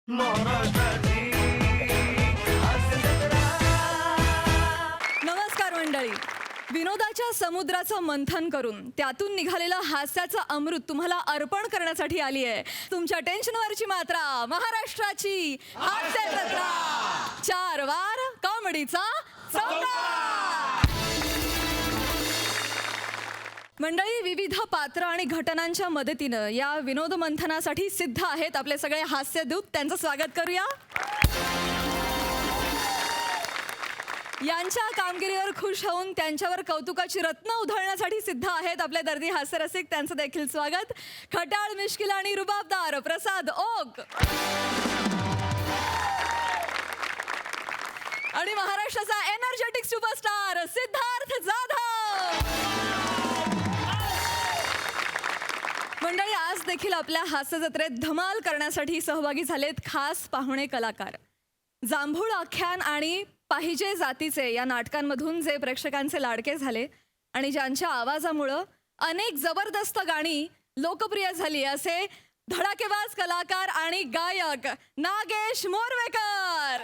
नमस्कार मंडळी. विनोदाच्या समुद्राचं मंथन करून त्यातून निघालेलं हास्याचं अमृत तुम्हाला अर्पण करण्यासाठी आली आहे तुमच्या टेन्शनवरची मात्रा, महाराष्ट्राची हास्य जत्रा. 4 वार कॉमेडीचा सम्राट. मंडळी, विविध पात्र आणि घटनांच्या मदतीनं या विनोद मंथनासाठी सिद्ध आहेत आपले सगळे हास्यदूत. त्यांचं स्वागत करूया. यांच्या कामगिरीवर खुश होऊन त्यांच्यावर कौतुकाची रत्न उधळण्यासाठी सिद्ध आहेत आपले दर्दी हास्यरसिक. त्यांचं देखील स्वागत. खट्याळ, मिश्किल आणि रुबाबदार प्रसाद ओक आणि महाराष्ट्राचा एनर्जेटिक सुपरस्टार सिद्धार्थ जाधव. मंडळी, आज देखील आपल्या हास्य जत्रेत धमाल करण्यासाठी सहभागी झालेत खास पाहुणे कलाकार. जांभूळ आख्यान आणि पाहिजे जातीचे या नाटकांमधून जे प्रेक्षकांचे लाडके झाले आणि ज्यांच्या आवाजामुळं अनेक जबरदस्त गाणी लोकप्रिय झाली असे धडाकेबाज कलाकार आणि गायक नागेश मोरवेकर.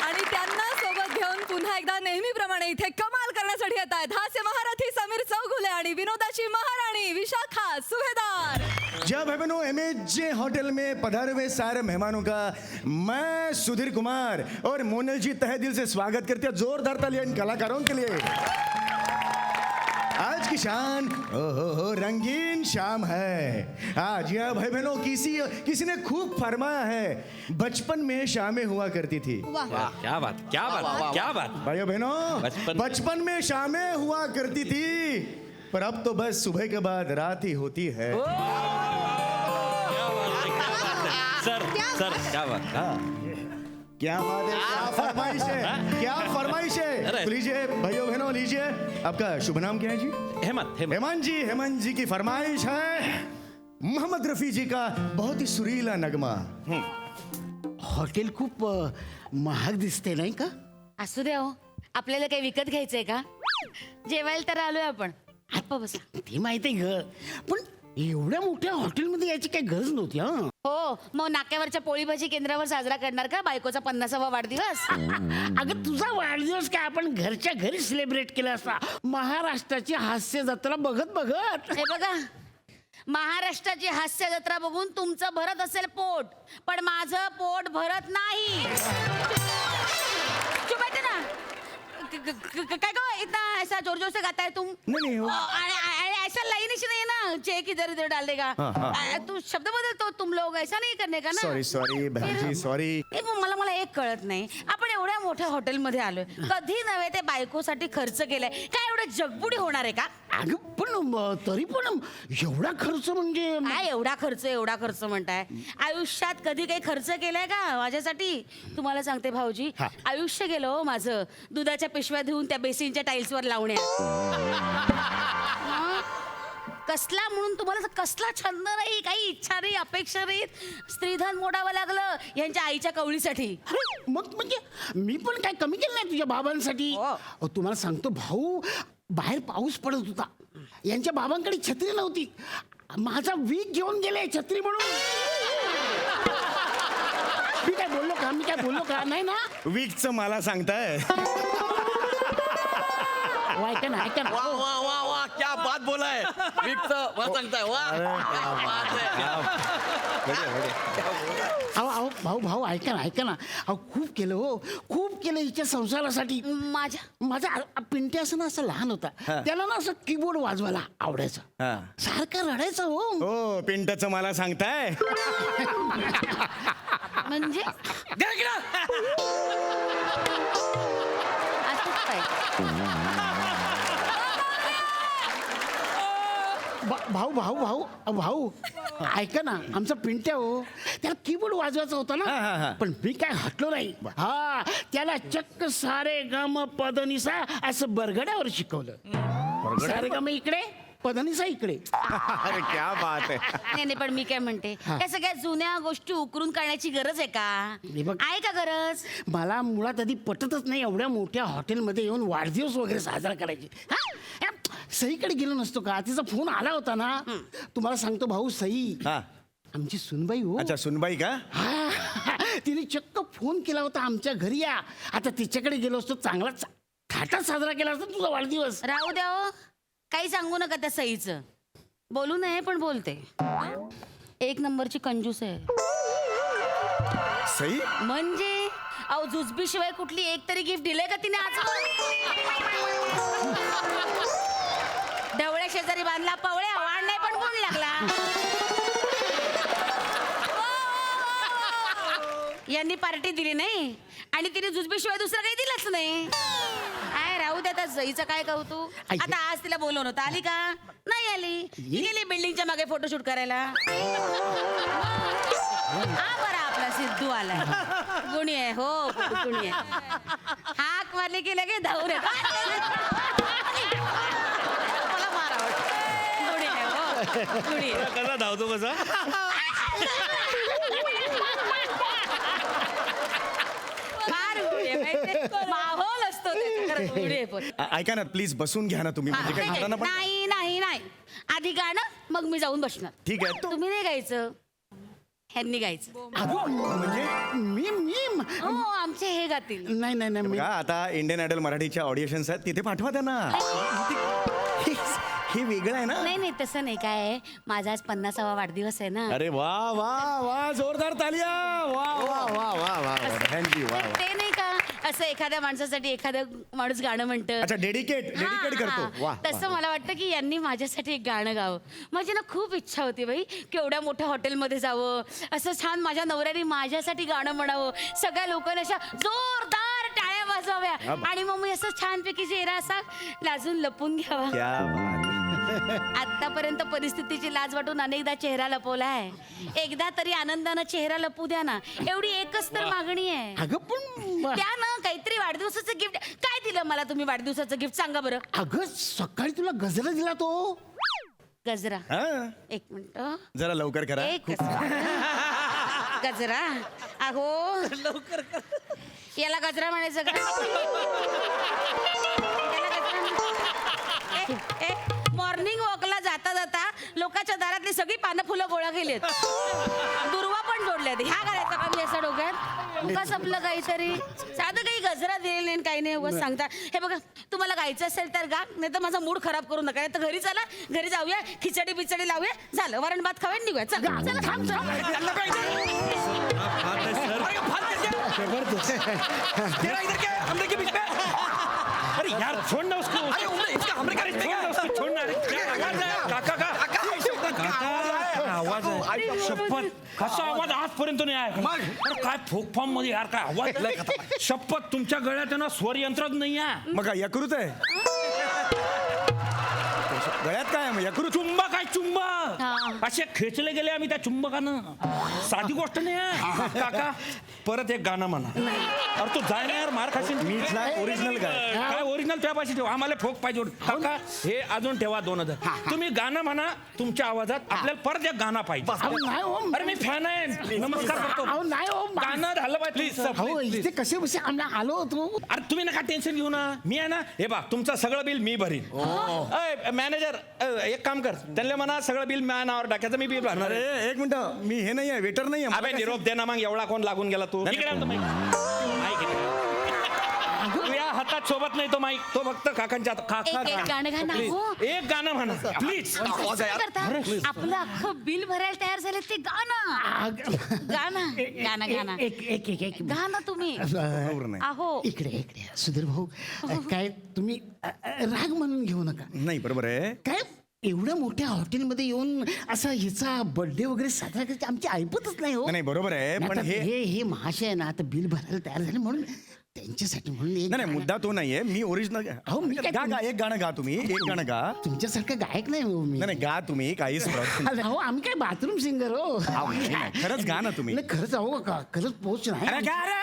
आणि त्यांना सोबत घेऊन पुन्हा एकदा नेहमीप्रमाणे इथे कमाल करण्यासाठी येत आहेत हास्य महारथी समीर चौगुले आणि विनोदाची महाराणी विशाखा सुभेदार. जय भाई बहनों, MJ होटल में पधारे हुए सारे मेहमानों का मैं सुधीर कुमार और मोनल जी तहे दिल से स्वागत करते हैं. जोरदार तालियां इन कलाकारों के लिए. आज की शान हो रंगीन शाम है आज. यह भाई बहनों, किसी ने खूब फरमाया है बचपन में शामें हुआ करती थी. क्या बात, क्या बात, क्या बात. भाइयों बहनों, बचपन में शामें हुआ करती थी, पर अब तो बस सुबह के बाद रात ही होती है. सर सर क्या बात. क्या बात है, क्या फरमाइश है, क्या फरमाइश है. तो लीजिए भाइयों बहनों, लीजिए. आपका शुभ नाम क्या है जी? हेमंत. हेमंत जी की फरमाइश है मोहम्मद रफी जी का बहुत ही सुरीला नगमा. हॉटेल खूप महाग दिसते नाही का? असू द्या हो, आपल्याला काही विकत घ्यायचंय का? जेवायला तर आलोय आपण. आप्पा बसा. ते माहिती आहे ग, पण एवढ्या मोठ्या हॉटेलमध्ये यायची काही गरज नव्हती. हा हो, मग नाक्यावरच्या पोळी भाजी केंद्रावर साजरा करणार का बायकोचा 50वा वाढदिवस? अगं, तुझा वाढदिवस काय आपण घरच्या घरी सेलिब्रेट केला असता, महाराष्ट्राची हास्य जत्रा बघत बघत. हे बघा, महाराष्ट्राची हास्य जत्रा बघून तुमचं भरत असेल पोट, पण माझं पोट भरत नाही. चुप आहे ना. काय गो, इतना ऐसा जोर जोर से गाता है तुम? नहीं हो. ऐसा लाइन ही नहीं है ना, चेक इधर इधर डाल देगा. तू शब्द बदलतो, तुम लोग ऐसा नहीं करने का ना. सॉरी बहन जी, सॉरी. मला एक कळत नाही, आपण एवढ्या मोठ्या हॉटेलमध्ये आलोय, कधी नव्हे ते बायकोसाठी खर्च केलाय, काय एवढं जगबुडी होणार आहे का? अगं, पण तरी पण एवढा खर्च म्हणजे काय एवढा खर्च म्हणताय? आयुष्यात कधी काही खर्च केलाय का माझ्यासाठी? तुम्हाला सांगते भाऊजी, आयुष्य गेलं हो माझं दुधाच्या पिशव्या धुवून त्या बेसिनच्या टाईल्सवर लावण्यात. कसला म्हणून तुम्हाला कसला छंद नाही, काही इच्छा नाही, अपेक्षा नाही. स्त्रीधन मोडावं लागलं यांच्या आईच्या कवळीसाठी. मग म्हणजे मी पण काय कमी केलं नाही तुझ्या बाबांसाठी. तुम्हाला सांगतो भाऊ, बाहेर पाऊस पडत होता, यांच्या बाबांकडे छत्री नव्हती, माझा वीक घेऊन गेले छत्री म्हणून. मी काय बोललो का? नाही ना. वीकचं मला सांगताय. ऐका ना. वाह वाह वाह वाह, क्या बात बोला है. विकत वाह सांगताय. वाह, क्या बात है. अहो भाऊ ऐका ना. अहो, खूप केलं हिच्या संसारासाठी. माझा पिंट्या असं ना, असं लहान होता, त्याला ना असं कीबोर्ड वाजवायला आवडायचं, सारखं रडायचं. हो पिंटाचं मला सांगताय. म्हणजे असंच काय? भाऊ ऐका ना, आमचा पिंट्या हो, त्याला कीबोर्ड वाजवायचा होता ना, पण मी काय हटलो नाही. त्याला चक्क सारे गम पदनिसा असं बरगड्यावर शिकवलं. सारे गम इकडे, पदनिसा इकडे. अरे क्या बात आहे. नाही, पण मी काय म्हणते, या सगळ्या जुन्या गोष्टी उकरून काढण्याची गरज आहे का? आहे का गरज? मला मुळात आधी पटतच नाही एवढ्या मोठ्या हॉटेलमध्ये येऊन वाढदिवस वगैरे साजरा करायची. सईकडे गेलो नसतो का? तिचा फोन आला होता ना. तुम्हाला सांगतो भाऊ, सई आमची सुनबाई हो. अच्छा सुनबाई का? हा, तिने चक्क फोन केला होता आमच्या घरी या. आता तिच्याकडे गेलो असतो चांगलाच थाटात साजरा केला असता तुझा वाढदिवस. राहू द्या हो. काही सांगू नका त्या सईचं. बोलू नये पण बोलते. एक नंबरची कंजूस आहे. सई म्हणजे अहो जुजबी शिवाय कुठली एक तरी गिफ्ट दिलंय का तिने आज? ढवळ्या शेजारी बांधला पवळ्या वाढ नाही पण कोण लागला. यांनी पार्टी दिली नाही आणि तिने जुजबी शिवाय दुसरं काही दिलंच नाही. काय राहू द्या त्या सईचं काय कौतुक. आता आज तिला बोलवून होतं, आली का? नाही आली. ती गेली बिल्डिंगच्या मागे फोटोशूट करायला. हा बरा आपला सिद्धू आला. गुणी आहे हो, गुणी आहे. हाक मारली की लगे धावून येतो. मला मार आवडतो. गुणी आहे हो, गुणी आहे. कसा धावतो कसा? फार गुणी आहे माहितीये? माहोल असतो त्याचा. खरंच गुणी आहे पण. ऐका ना प्लीज बसून घ्या ना तुम्ही. म्हणजे काही घरांना पण नाही नाही नाही, आधी गाणं मग मी जाऊन बसणार. ठीक आहे. तुम्ही नाही गायचं, ह्यांनी गायचं. म्हणजे मी मी हो आमचे हे गातील. नाही नाही नाही मी बघा आता इंडियन आयडल मराठीच्या ऑडिशन्स आहेत तिथे पाठवा त्यांना. हे वेगळं आहे ना. नाही नाही तसं नाही. काय आहे, माझा आज 50वा वाढदिवस आहे ना. अरे वा वा वा जोरदार तालिया. वा वा वा वा वा थँक्यू वा तर वा. ते नाही का असं एखाद्या माणसासाठी एखादं माणूस गाणं म्हणतं. अच्छा डेडिकेट करतो. वा तसं मला वाटतं की यांनी माझ्यासाठी एक गाणं गावं. माझी ना खूप इच्छा होती बाई केवढ्या मोठ्या हॉटेलमध्ये जावं, असं छान माझ्या नवऱ्याने माझ्यासाठी गाणं म्हणावं, सगळ्या लोकांना अशा जोरदार टाळ्या वाजवाव्या आणि मग मी असं छानपैकी चेहरा असा लाजून लपून घ्यावा. क्या बात. आतापर्यंत परिस्थितीची लाज वाटून अनेकदा चेहरा लपवलाय. एकदा तरी आनंदानं चेहरा लपू द्या ना, एवढी एकच तर मागणी आहे. अगं पण द्या ना काहीतरी वाढदिवसाचं गिफ्ट. काय दिलं मला तुम्ही वाढदिवसाचं गिफ्ट सांगा बरं. अगं सकाळी तुला गजरा दिला तो. गजरा. हा एक मिनिट. जरा लवकर करा. एक गजरा. अहो लवकर याला गजरा म्हणायचं का? मॉर्निंग वॉकला जाता जाता लोकांच्या दारातली सगळी पानं फुलं गोळा केलीत, दुर्वा पण जोडल्यात. ह्या घालायचा का मी असं डोक्यात? उगाच आपलं काहीतरी साधं काही गजरा दिलेलं नाही काही नाही उगाच सांगता. हे बघा तुम्हाला गायचं असेल तर गा, नाही तर माझा मूड खराब करू नका. नाही तर घरी चला, घरी जाऊया, खिचडी बिचडी लावूया, झालं वरण भात खाऊया निघूया. चला चला थांब अरे यार छोड़ ना उसको. अरे उम्र इसका हमरे का रिश्ते क्या है? उसको छोड़ना. अरे क्या आवाज आहे काका का? आवाज आहे शपथ. कसा आवाज आजपर्यंत नाही आहे. अरे काय फोक फॉर्म मध्ये यार काय आवाज. शपथ तुमच्या गळ्यात आहे ना स्वर यंत्रच नाही आहे. मग काय यकृत आहे गळ्यात? काय आहे मग यकृत? चुंबक आहे चुंबक. असे खेचले गेले आम्ही त्या चुंबकानं. साधी गोष्ट नाही आहे. काका परत एक गाणं म्हणा. अरे तू जाय ना यार मार खाशील. मीच नाही ओरिजिनल काय. काय ओरिजिनल तुझ्या पाशी ठेवा. आम्हाला फोक पाहिजे. काका हे अजून ठेवा 2000. तुम्ही गाणं म्हणा तुमच्या आवाजात. आपल्याला परत एक गाणं पाहिजे. अहो नाही हो. अरे मी फॅन आहे. नमस्कार करतो. अहो नाही हो. गाणं झालं पाहिजे प्लीज. अहो इथे कसे बसे आम्ही आलो होतो. अरे तुम्ही नका टेन्शन घेऊ ना. मी आहे ना. हे बा तुमचं सगळं बिल मी भरीन. मॅनेजर एक काम कर, त्यांना म्हणा सगळं बिल माझ्या नावावर टाकायचं, मी बिल भरणार अरे आहे. एक मिनिट मी हे नाही आहे वेटर नाही आहे. अबे निरोप दे ना मग. एवढा कोण लागून गेला तू. इकडे आण तो माईक. माईक इकडे. तुझ्या हातात सोबत नाही तो माईक. तो फक्त काकांच्या एक एक गाणं घालणार हो. एक गाणं म्हणा प्लीज. असं काय करता? आपलं अख्खं बिल भरायला तयार झालं ते गाणं. गाणं गाणं गाणं एक एक एक एक गाणं तुम्ही. नाही. अहो इकडे इकडे सुधीर भाऊ काय तुम्ही राग म्हणून घेऊ नका. नाही बरोबर आहे. काय एवढ्या मोठ्या हॉटेलमध्ये येऊन असा हिचा बर्थडे वगैरे साजरा करायची आमची ऐपतच नाही हो. नाही बरोबर आहे पण आता हे हे महाशय आहे ना आता बिल भरायला तयार झाले म्हणून त्यांच्यासाठी म्हणून एक नाही मुद्दा तो नाहीये. मी ओरिजिनल अहो, मी काय- गा गा एक गाणं गा तुम्ही. एक गाणं गा. तुमच्यासारखं गायक नाही हो मी. नाही गा तुम्ही काहीच प्रॉब्लेम अहो आम्ही काय बाथरूम सिंगर हो. खरंच गा ना तुम्ही. नाही, खरंच अहो खरंच पोच नाही. अरे गा रे.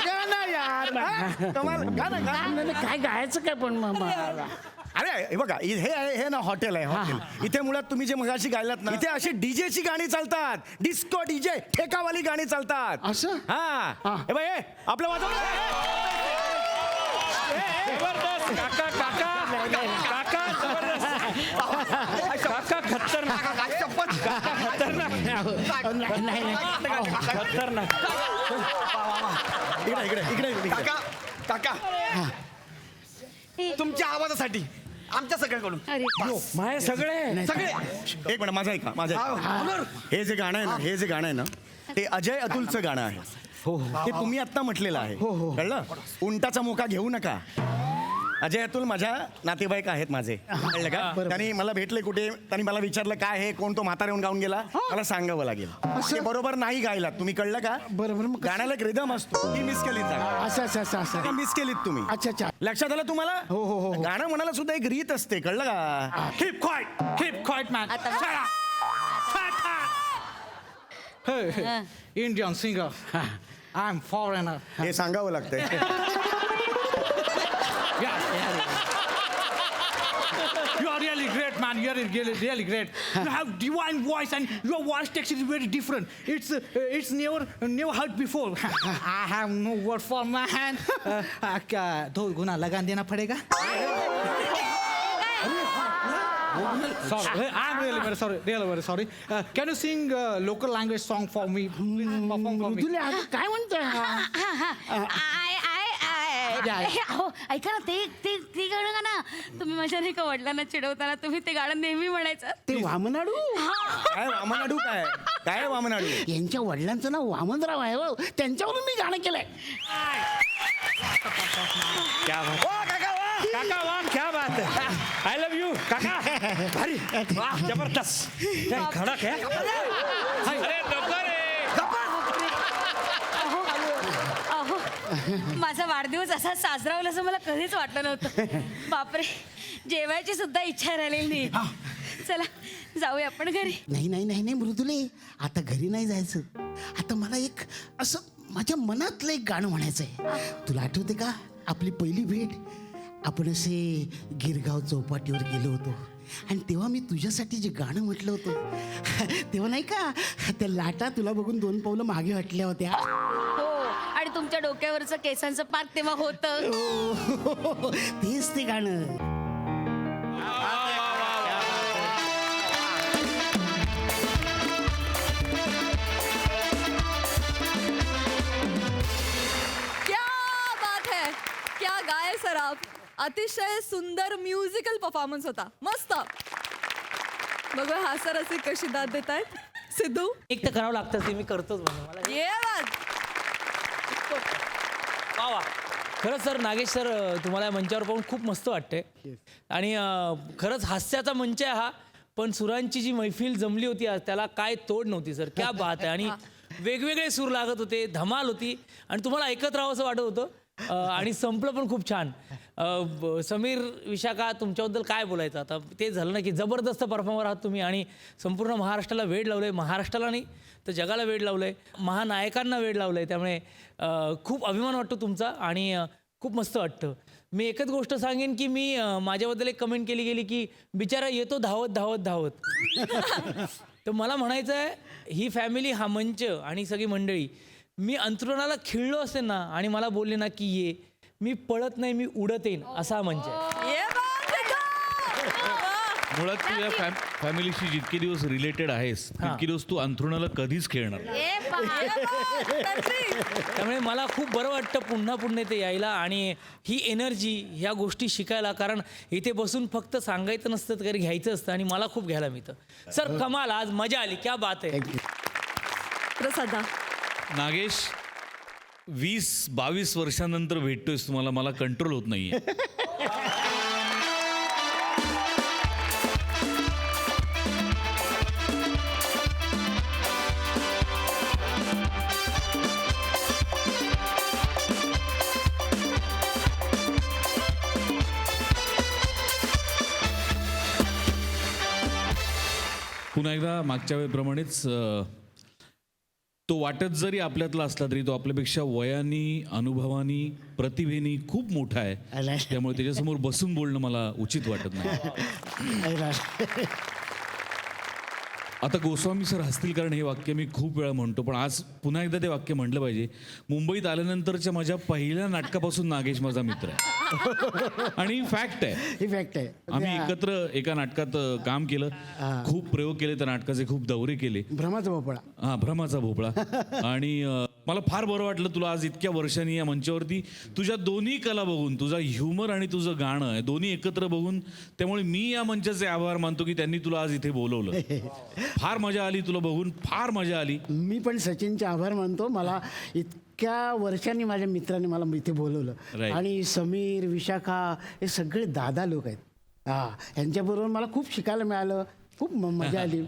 गा ना यार. कमाल गा ना गा. नाही, नाही, काय गायचं काय पण अरे हे बघा हे ना हॉटेल आहे हॉटेल. इथे मुळात तुम्ही जे मगाशी गायलात ना इथे अशी डीजेची गाणी चालतात. डिस्को डीजे ठेकावाली गाणी चालतात. असं? हा हा. हे बाई आपलं वाजव. जबरदस्त काका काका काका जबरदस्त काका खतरनाक काका खतरनाक खतरनाक इकडे काका काका तुमच्या आवाजासाठी आमच्या सगळ्यांकडून अरे माय सगळे सगळे एक मिनिट माझा ऐका हे जे गाणं आहे ना ते अजय अतुलचं गाणं आहे ते तुम्ही आता म्हटलेलं आहे कळलं उंटाचा मोका घेऊ नका अजय अतुल माझ्या नातेवाईक आहेत माझे कळलं का त्यांनी मला भेटले कुठे त्यांनी मला विचारलं काय हे कोण तो म्हातारा येऊन गाऊन गेला मला सांगावं लागेल ते बरोबर नाही गायलात तुम्ही कळलं का बरोबर, मग कसं? गाण्याला एक रिदम असतो ती मिस केलीत जागा असं मिस केलीत तुम्ही अच्छा लक्षात आलं तुम्हाला हो. गाणं म्हणायला सुद्धा एक रीत असते कळलं का Keep quiet man आता Hey, Indian singer. I'm foreigner. हे सांगावं लागतंय Yeah. You are really great, man. You are really great. You have divine voice, and your voice texture is very different. It's never heard before. I have no word for man. दो गुना लगान देना पड़ेगा. Sorry, I'm really very sorry. Can you sing local language song for me? Please perform for me. तुला आता काय म्हणतोय अहो ऐका ना ते गाणं का ना तुम्ही माझ्या नाही का वडिलांना चिडवताना तुम्ही ते गाणं नेहमी म्हणायचं ते वामनाडू काय वामनाडू काय वामनाडू यांच्या वडिलांचं नाव वामनराव आहे हो त्यांच्यावरून मी गाणं केलंय क्या बात काका वाह क्या बात है आई लव यू काका भारी वाह जबरदस्त क्या खडक है अरे नको रे अहो माझा वाढदिवस असा साजरा होईल असं मला कधीच वाटलं नव्हतं बापरे जेवायची सुद्धा इच्छा राहिलेली नाही चला जाऊया आपण घरी नाही मृदुले आता घरी नाही जायचं आता मला एक असं माझ्या मनातलं एक गाणं म्हणायचं आहे तुला आठवते का आपली पहिली भेट आपण असे गिरगाव चौपाटीवर गेलो होतो आणि तेव्हा मी तुझ्यासाठी जे गाणं म्हटलं होतं तेव्हा नाही का त्या लाटा तुला बघून 2 पावलं मागे हटल्या होत्या हो आणि तुमच्या डोक्यावरचं केसांचं पाक तेव्हा होतं हो, तेच ते गाणं क्या बात है क्या गाय सर आप अतिशय सुंदर म्युझिकल परफॉर्मन्स होता मस्त बघूया हा सर असे कशी दाद देत आहेत सिद्धू एक तर करावं लागतं ते मी करतोच म्हणून मला ये बात वा वा खरंच सर नागेश सर तुम्हाला या मंचावर पाहून खूप मस्त वाटते आणि खरंच हास्याचा मंच आहे हा पण सुरांची जी मैफिल जमली होती आज त्याला काय तोड नव्हती सर क्या बात आहे आणि वेगवेगळे सूर लागत होते धमाल होती आणि तुम्हाला ऐकत राहावं असं वाटत होतं आणि संपलं पण खूप छान समीर विशाखा तुमच्याबद्दल काय बोलायचं आता ते झालं ना की जबरदस्त परफॉर्मर आहात तुम्ही आणि संपूर्ण महाराष्ट्राला वेड लावलं आहे महाराष्ट्राला नाही तर जगाला वेड लावलं आहे महानायकांना वेड लावलं आहे त्यामुळे खूप अभिमान वाटतो तुमचा आणि खूप मस्त वाटतं मी एकच गोष्ट सांगेन की मी माझ्याबद्दल एक कमेंट केली गेली की बिचारा येतो धावत धावत धावत तर मला म्हणायचं आहे ही फॅमिली हा मंच आणि सगळी मंडळी मी अंथरुणाला खिळलो असेल ना आणि मला बोलले ना की ये मी पळत नाही मी उडत येईन असा मंच आहे ये बात सिद्धू वाह. मुळात तू या फॅमिलीशी जितके दिवस रिलेटेड आहेस तितके दिवस तू अंथरुणाला कधीच खेळणार नाही. ए पहा. ये बात, तंत्री. त्यामुळे मला खूप बरं वाटतं पुन्हा इथे यायला आणि ही एनर्जी ह्या गोष्टी शिकायला कारण इथे बसून फक्त सांगायचं नसतं तर घ्यायचं असतं आणि मला खूप घ्यायला मिळतं सर कमाल आज मजा आली क्या बात आहे प्रसादा नागेश 20-22 वर्षानंतर भेटतोयस तुम्हाला मला कंट्रोल होत नाहीये पुन्हा एकदा मागच्या वेळेप्रमाणेच तो वाटत जरी आपल्यातला असला तरी तो आपल्यापेक्षा वयानी अनुभवानी प्रतिभेनी खूप मोठा आहे त्यामुळे त्याच्यासमोर बसून बोलणं मला उचित वाटत नाही आता गोस्वामी सर हसतील कारण हे वाक्य मी खूप वेळा म्हणतो पण आज पुन्हा एकदा ते वाक्य म्हटलं पाहिजे मुंबईत आल्यानंतरच्या माझ्या पहिल्या नाटकापासून नागेश माझा मित्र आहे आणि फॅक्ट आहे, ही फॅक्ट आहे. आम्ही एकत्र एका नाटकात काम केलं, खूप प्रयोग केले त्या नाटकाचे, खूप दौरे केले. भ्रमाचा भोपळा. हा, भ्रमाचा भोपळा. आणि मला फार बरं वाटलं तुला आज इतक्या वर्षांनी या मंचावरती तुझ्या दोन्ही कला बघून, तुझा ह्युमर आणि तुझं गाणं आहे दोन्ही एकत्र बघून. त्यामुळे मी या मंचाचे आभार मानतो की त्यांनी तुला आज इथे बोलवलं. फार मजा आली तुला बघून, फार मजा आली. मी पण सचिनचे आभार मानतो. मला इतक्या वर्षांनी माझ्या मित्राने मला इथे बोलवलं. Right. आणि समीर, विशाखा हे सगळे दादा लोक आहेत. हा, यांच्याबरोबर मला खूप शिकायला मिळालं, खूप मजा आली,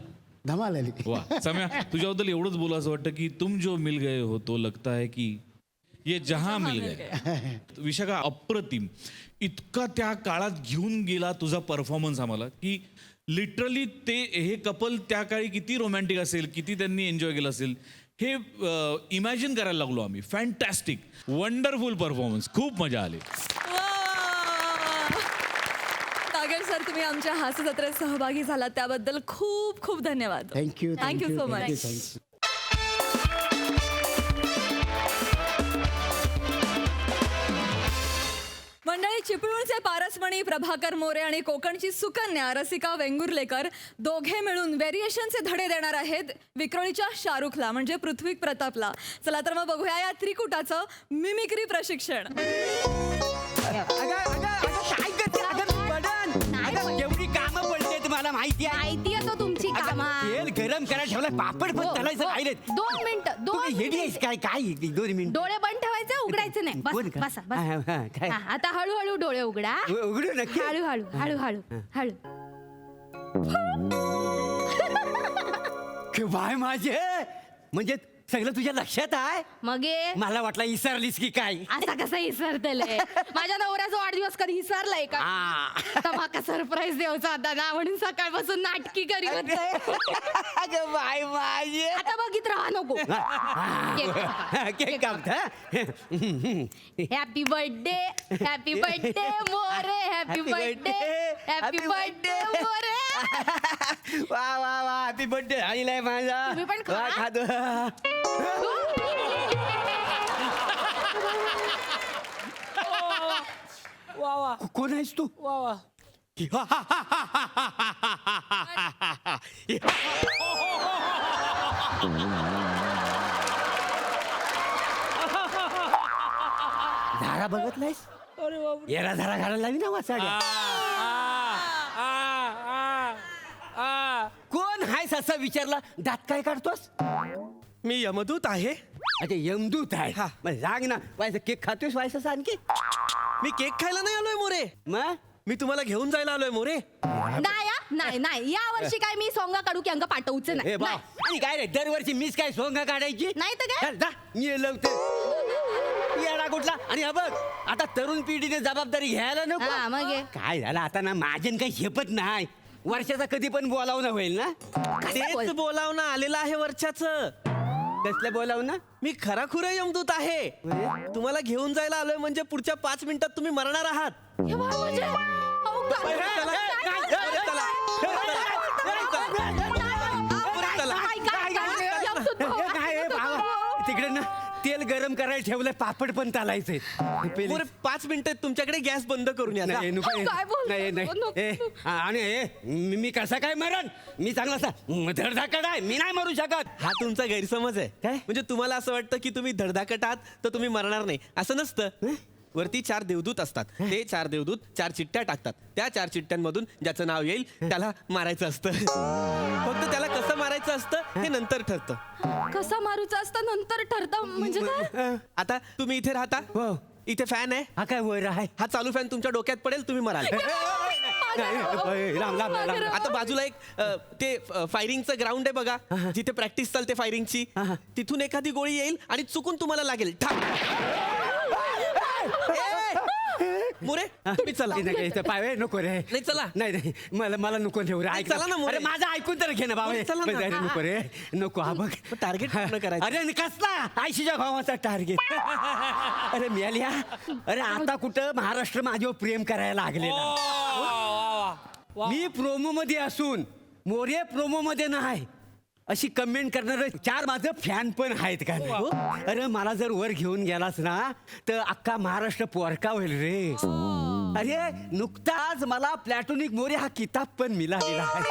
धमाल आली. वा सम्या, तुझ्याबद्दल एवढंच बोला असं वाटतं की तुम जो मिल गए हो तो लगता है की ये जहां मिल गए. विशाखा, अप्रतिम. इतका त्या काळात घेऊन गेला तुझा परफॉर्मन्स आम्हाला की लिटरली ते हे कपल त्या काळी किती रोमॅन्टिक असेल, किती त्यांनी एन्जॉय केलं असेल हे इमॅजिन करायला लागलो आम्ही. फॅन्टॅस्टिक, वंडरफुल परफॉर्मन्स, खूप मजा आली. नागेश सर, तुम्ही आमच्या हास्य जत्रेत सहभागी झालात त्याबद्दल खूप खूप धन्यवाद. Thank you. Thank you so much. Thank you. मंडळी, चिपळूणचे पारसमणी प्रभाकर मोरे आणि कोकणची सुकन्या रसिका वेंगुर्लेकर दोघे मिळून व्हेरिएशनचे धडे देणार आहेत विक्रोळीच्या शाहरुखला म्हणजे पृथ्वी प्रतापला. चला तर मग बघूया या त्रिकुटाचं मिमिक्री प्रशिक्षण. एवढी कामं पडते तुम्हाला माहिती आहे. माहिती आहे तो तुमची कामं. तेल गरम करायला ठेवलं, पापड पण तळायचं राहिले. 2 मिनिटं, 2 हेडी आहेस काय काय 2 मिनिट डोळे बंद ठेवायचे, उघडायचे नाही. कोण का? बसा हा, बसा. हा, काय? हा, आता हळूहळू डोळे उघडा. उघडू नक्की. हळूहळू हळूहळू हळू. बाय माझे, म्हणजे सगळं तुझ्या लक्षात आहे. मग ये. मला वाटलं इसरलीस की काय. आता कसं विसरतले? माझ्या नवऱ्याचा वाढदिवस कधी विसरलाय का? आता माका सरप्राईज द्यायचा होता ना, म्हणून सकाळपासून नाटकी करीत होते. अगं बाय माझे. आता बघित राहा नको. केक कापता. Happy birthday, happy birthday More, happy birthday, happy birthday More. वा वा वा, हॅपी बर्थडे आईलाय माझा. तुम्ही पण खा. वा, खातो. वा वा कोण आहेस तू? वा वा. झाडा बघत नाहीस? अरे बापरे. येरा झाडा घालायला लावी ना वाचाड्या. कोण आहेस असं विचारला, दात काय काढतोस? मी यमदूत आहे. अच्छा, यमदूत आहे. मग सांग ना, व्हायचं केक खातोस व्हायचं आणखी? मी केक खायला नाही आलोय मोरे, मग मी तुम्हाला घेऊन जायला आलोय मोरे. नाही हा, नाही नाही, या वर्षी काय मी सोंगा काढू की अंग पाठवूच हे नाही. बा, आणि काय रे, दरवर्षी मीच काय सोंगा काढायची? नाही तर काय? चल, जा, मी लवते येडा कुठला. आणि हा बघ, आता तरुण पिढीने जबाबदारी घ्यायला हा, नको. मग ये. काय झालं आता ना, माझ्यान काही झेपत नाही. वर्षाचा कधी पण बोलावणं होईल ना. तेच बोलावणं आलेलं आहे वर्षाचं. कसलं बोलावणं? मी खराखुरा यमदूत आहे. तुम्हाला घेऊन जायला आलोय म्हणजे पुढच्या 5 मिनिटात तुम्ही मरणार आहात. हे बघ म्हणजे. अहो, काय- चला, काय बाबा, तिकडे ना तेल गरम करायला ठेवलंय, पापड पण चालायचंय. मोरे, 5 मिनिटात तुमच्याकडे गॅस बंद करून या. जा. नाही नको, काय बोलतो? नाही नाही. नको. आणि मी कसा काय मरण? मी चांगला असा धडधाकट आहे, मी नाही मरू शकत. हा तुमचा गैरसमज आहे. काय? म्हणजे तुम्हाला असं वाटतं की तुम्ही धडधाकट आहात तर तुम्ही मरणार नाही. असं नसतं. वरती 4 देवदूत असतात. ते 4 देवदूत 4 चिठ्ठ्या टाकतात. त्या 4 चिठ्ठ्यांमधून ज्याचं नाव येईल त्याला मारायचं असतं. फक्त त्याला कसं मारायचं असतं हे नंतर ठरतं. कसा मारूचा असता नंतर ठरतं म्हणजे काय? आता तुम्ही इथे राहता. हो. इथे फॅन आहे. हा काय वर आहे? हा चालू फॅन तुमच्या डोक्यात पडेल, तुम्ही मराल. लांब, लांब, लांब. आता बाजूला एक ते फायरिंगचं ग्राउंड आहे बघा, जिथे प्रॅक्टिस चालते फायरिंगची. तिथून एखादी गोळी येईल आणि चुकून तुम्हाला लागेल. मोरे, तुम्ही चला. पाय नको रे. नाही, चला. नाही मला नको ठेवू रे. नाही, ऐक ना. चला ना, मोरे. अरे माझं ऐकून तर घे ना बाबा. चला ना. अरे नको रे, नको. हा बघ, टार्गेट पूर्ण करायचं. अरे आणि कसला आयशीच्या भावाचा टार्गेट. अरे मिळाल्या. अरे आता कुठं महाराष्ट्र माझ्यावर प्रेम करायला लागले. मी प्रोमो मध्ये असून मोरे प्रोमो मध्ये नाही. अशी कमेंट करणार 4 माझं फॅन पण आहेत का नाही? अरे मला जर वर घेऊन गेलास ना तर अख्खा महाराष्ट्र पोरका होईल रे. अरे नुकताच मला प्लॅटोनिक मोरे हा किताब पण मिळालेला आहे.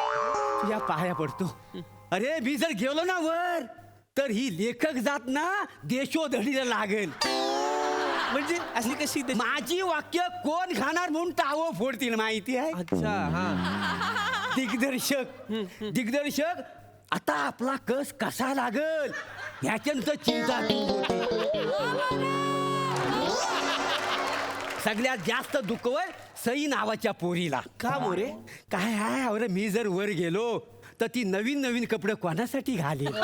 तुझ्या पाया पडतो. अरे मी जर गेलो ना वर तर ही लेखक जात ना देशोधडीला लागेल. म्हणजे अशी कशी ते- माझी वाक्य कोण खाणार म्हणून टावं फोडतील माहिती आहे. अच्छा हा. दिग्दर्शक आता आपला कस कसा लागल ह्याच्यानंतर चिंता दूर होते. सगळ्यात जास्त दुखवल सई नावाच्या पोरीला. का मोरे? काय आहे अरे मी जर वर गेलो तर ती नवीन नवीन कपडे कोणासाठी घालेल.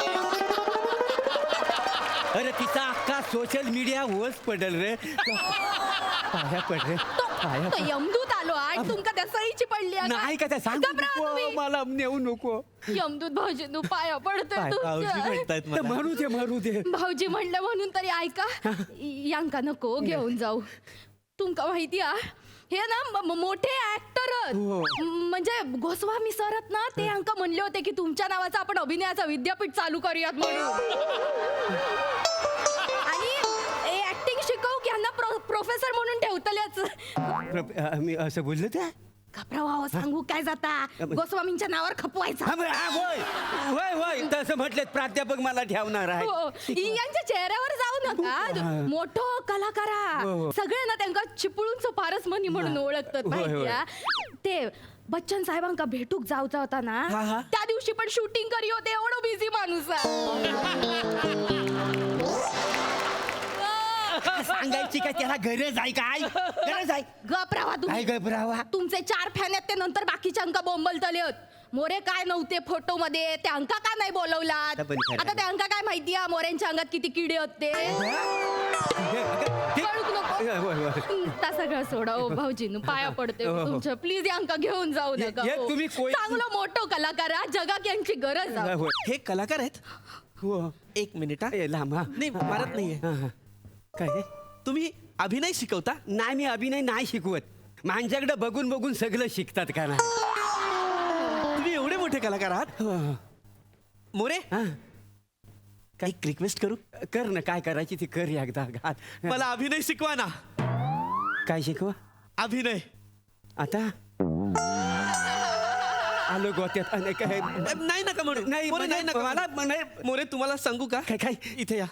अरे तिचा अख्खा सोशल मीडिया वच पडल रे. पाया पड रे. पाया तो यमदूत आलो आणि तुमका त्या सईची पडली आहे का? नाही का त्या सांगू घबरा नको तुम्ही. मला नेऊ नको. यमदूत भाऊजींनो पाया पडतोय पाय- भाऊजी तुमच्या. म्हणतायत तर मला. म्हणू दे भाऊजी म्हणलं म्हणून तरी ऐका. यांका नको घेऊन जाऊ. तुमका माहिती आहे हे ना मोठे ऍक्टर म्हणजे गोस्वामी सरत ना ते अंका म्हणले होते की तुमच्या नावाचा आपण अभिनयाचा विद्यापीठ चालू करूयात म्हणून. आणि ऍक्टिंग शिकवू की यांना प्रोफेसर म्हणून ठेवतल्याच. मी असं बोललो त्या घबरावा सांगू काय जाता गोस्वामींच्या नावावर खपवायचा. होय तसं म्हटलं प्राध्यापक मला ठेवणार आहे. हो. यांच्या चेहऱ्यावर जाऊ नका. मोठो कलाकारा सगळे ना त्यांना चिपळूणचं पारस मनी म्हणून ओळखतात माहिती आहे? ते बच्चन साहेबांका भेटूक जाऊचा होता ना त्या दिवशी पण शूटिंग करी होते. एवढं बिझी माणूस आहे. सांगायची काय त्याला गरज आहे काय? गरज आहे गपरावा काय तुम्ही. गबरावा? तुमचे 4 फॅन आहेत ते नंतर बाकीच्या अंका बोंबलतले होत. मोरे काय नव्हते फोटो मध्ये त्या अंका का नाही बोलवलात? आता पण खरं आता त्या अंका काय माहिती आहे मोऱ्यांच्या अंगात किती किडे होते. कळूक नको. त्या सगळं सोडा ओ भाऊजींनो पाया पडते तुमच्या. प्लीज अंका घेऊन जाऊ नका. हे हो. तुम्ही चांगलं मोठं कलाकार आहे. जगात यांची गरज आहे. हे कलाकार आहेत. एक मिनिट हा. लांब नाही मारत नाहीये. काय तुम्ही अभिनय शिकवता? नाही मी अभिनय नाही शिकवत. माझ्याकडे बघून बघून सगळं शिकतात का नाही? तुम्ही एवढे मोठे कलाकार आहात. मोरे एक रिक्वेस्ट करू? कर ना काय करायची ती कर एकदा. मला अभिनय शिकवा ना. काय शिकवा? अभिनय. आता आलो गोत्यात. काय नाही नका म्हणू. नाही, मोरे नाही नका मला- म्हणू. मोरे तुम्हाला सांगू का? काय इथे या.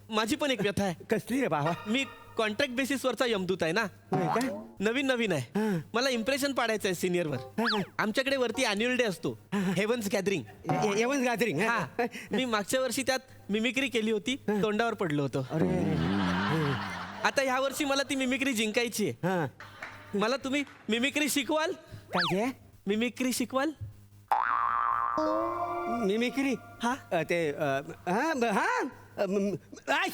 माझी पण एक व्यथा आहे. कसली रे बाबा? मी कॉन्ट्रॅक्ट बेसिसवरचा यमदूत आहे ना. होय काय? नवीन आहे. मला इम्प्रेशन पाडायचं आहे सिनियरवर. आमच्याकडे वरती अॅन्युअल डे असतो. Heavens gathering. Evans gathering. मी मागच्या वर्षी त्यात मिमिक्री केली होती. तोंडावर पडलो होतो. आता ह्या वर्षी मला ती मिमिक्री जिंकायची आहे. मला तुम्ही मिमिक्री शिकवाल? काय ते मिमिक्री शिकवाल? मिमिक्री? हा. ते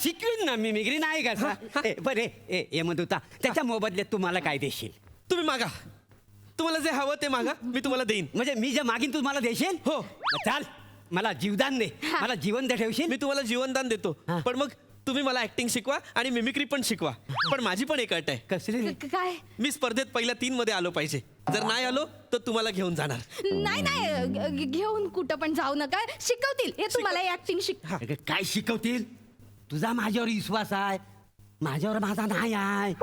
शिकवीन ना मिमिक्री नाही का? बरे हे म्हणत होता त्याच्या मोबदल्यात तुम्हाला काय देशील? तुम्ही मागा. तुम्हाला जे हवं ते मागा. मी तुम्हाला देईन. म्हणजे मी जे मागीन तू मला देशील? हो. चाल मला जीवदान दे. मला जिवंत ठेवशील? मी तुम्हाला जीवनदान देतो. पण मग तुम्ही मला ऍक्टिंग शिकवा आणि मिमिक्री पण शिकवा. पण माझी पण एक अट आहे. कसली? काय मी स्पर्धेत पहिल्या 3 मध्ये आलो पाहिजे. जर नाही आलो तर तुम्हाला घेऊन जाणार. नाही घेऊन कुठं पण जाऊ नका. शिकवतील हे तुम्हाला ऍक्टिंग काय शिकवतील? तुझा माझ्यावर विश्वास आहे. माझ्यावर माझा नाही आहे.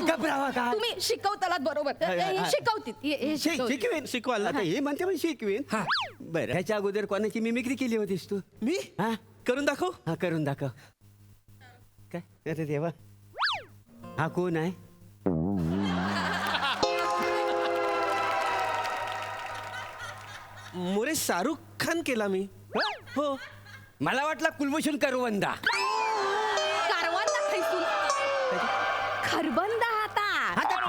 घबरावा काय? तुम्ही शिकवतालात बरोबर. हे शिकवतील. हे शिकवतील. शिकवेन. शिकवाल ना? आता हे म्हणते पण शिकवेन. बरं ह्याच्या अगोदर कोणाची मिमिक्री केली होतीस तू? मी हा करून दाखव. हा करून दाखव. काय अरे देवा हा कोण आहे? मोरे शाहरुख खान केला मी. हो. मला वाटला कुलभूषण करवंदा. कारवंदा खायसून खरबंदा आता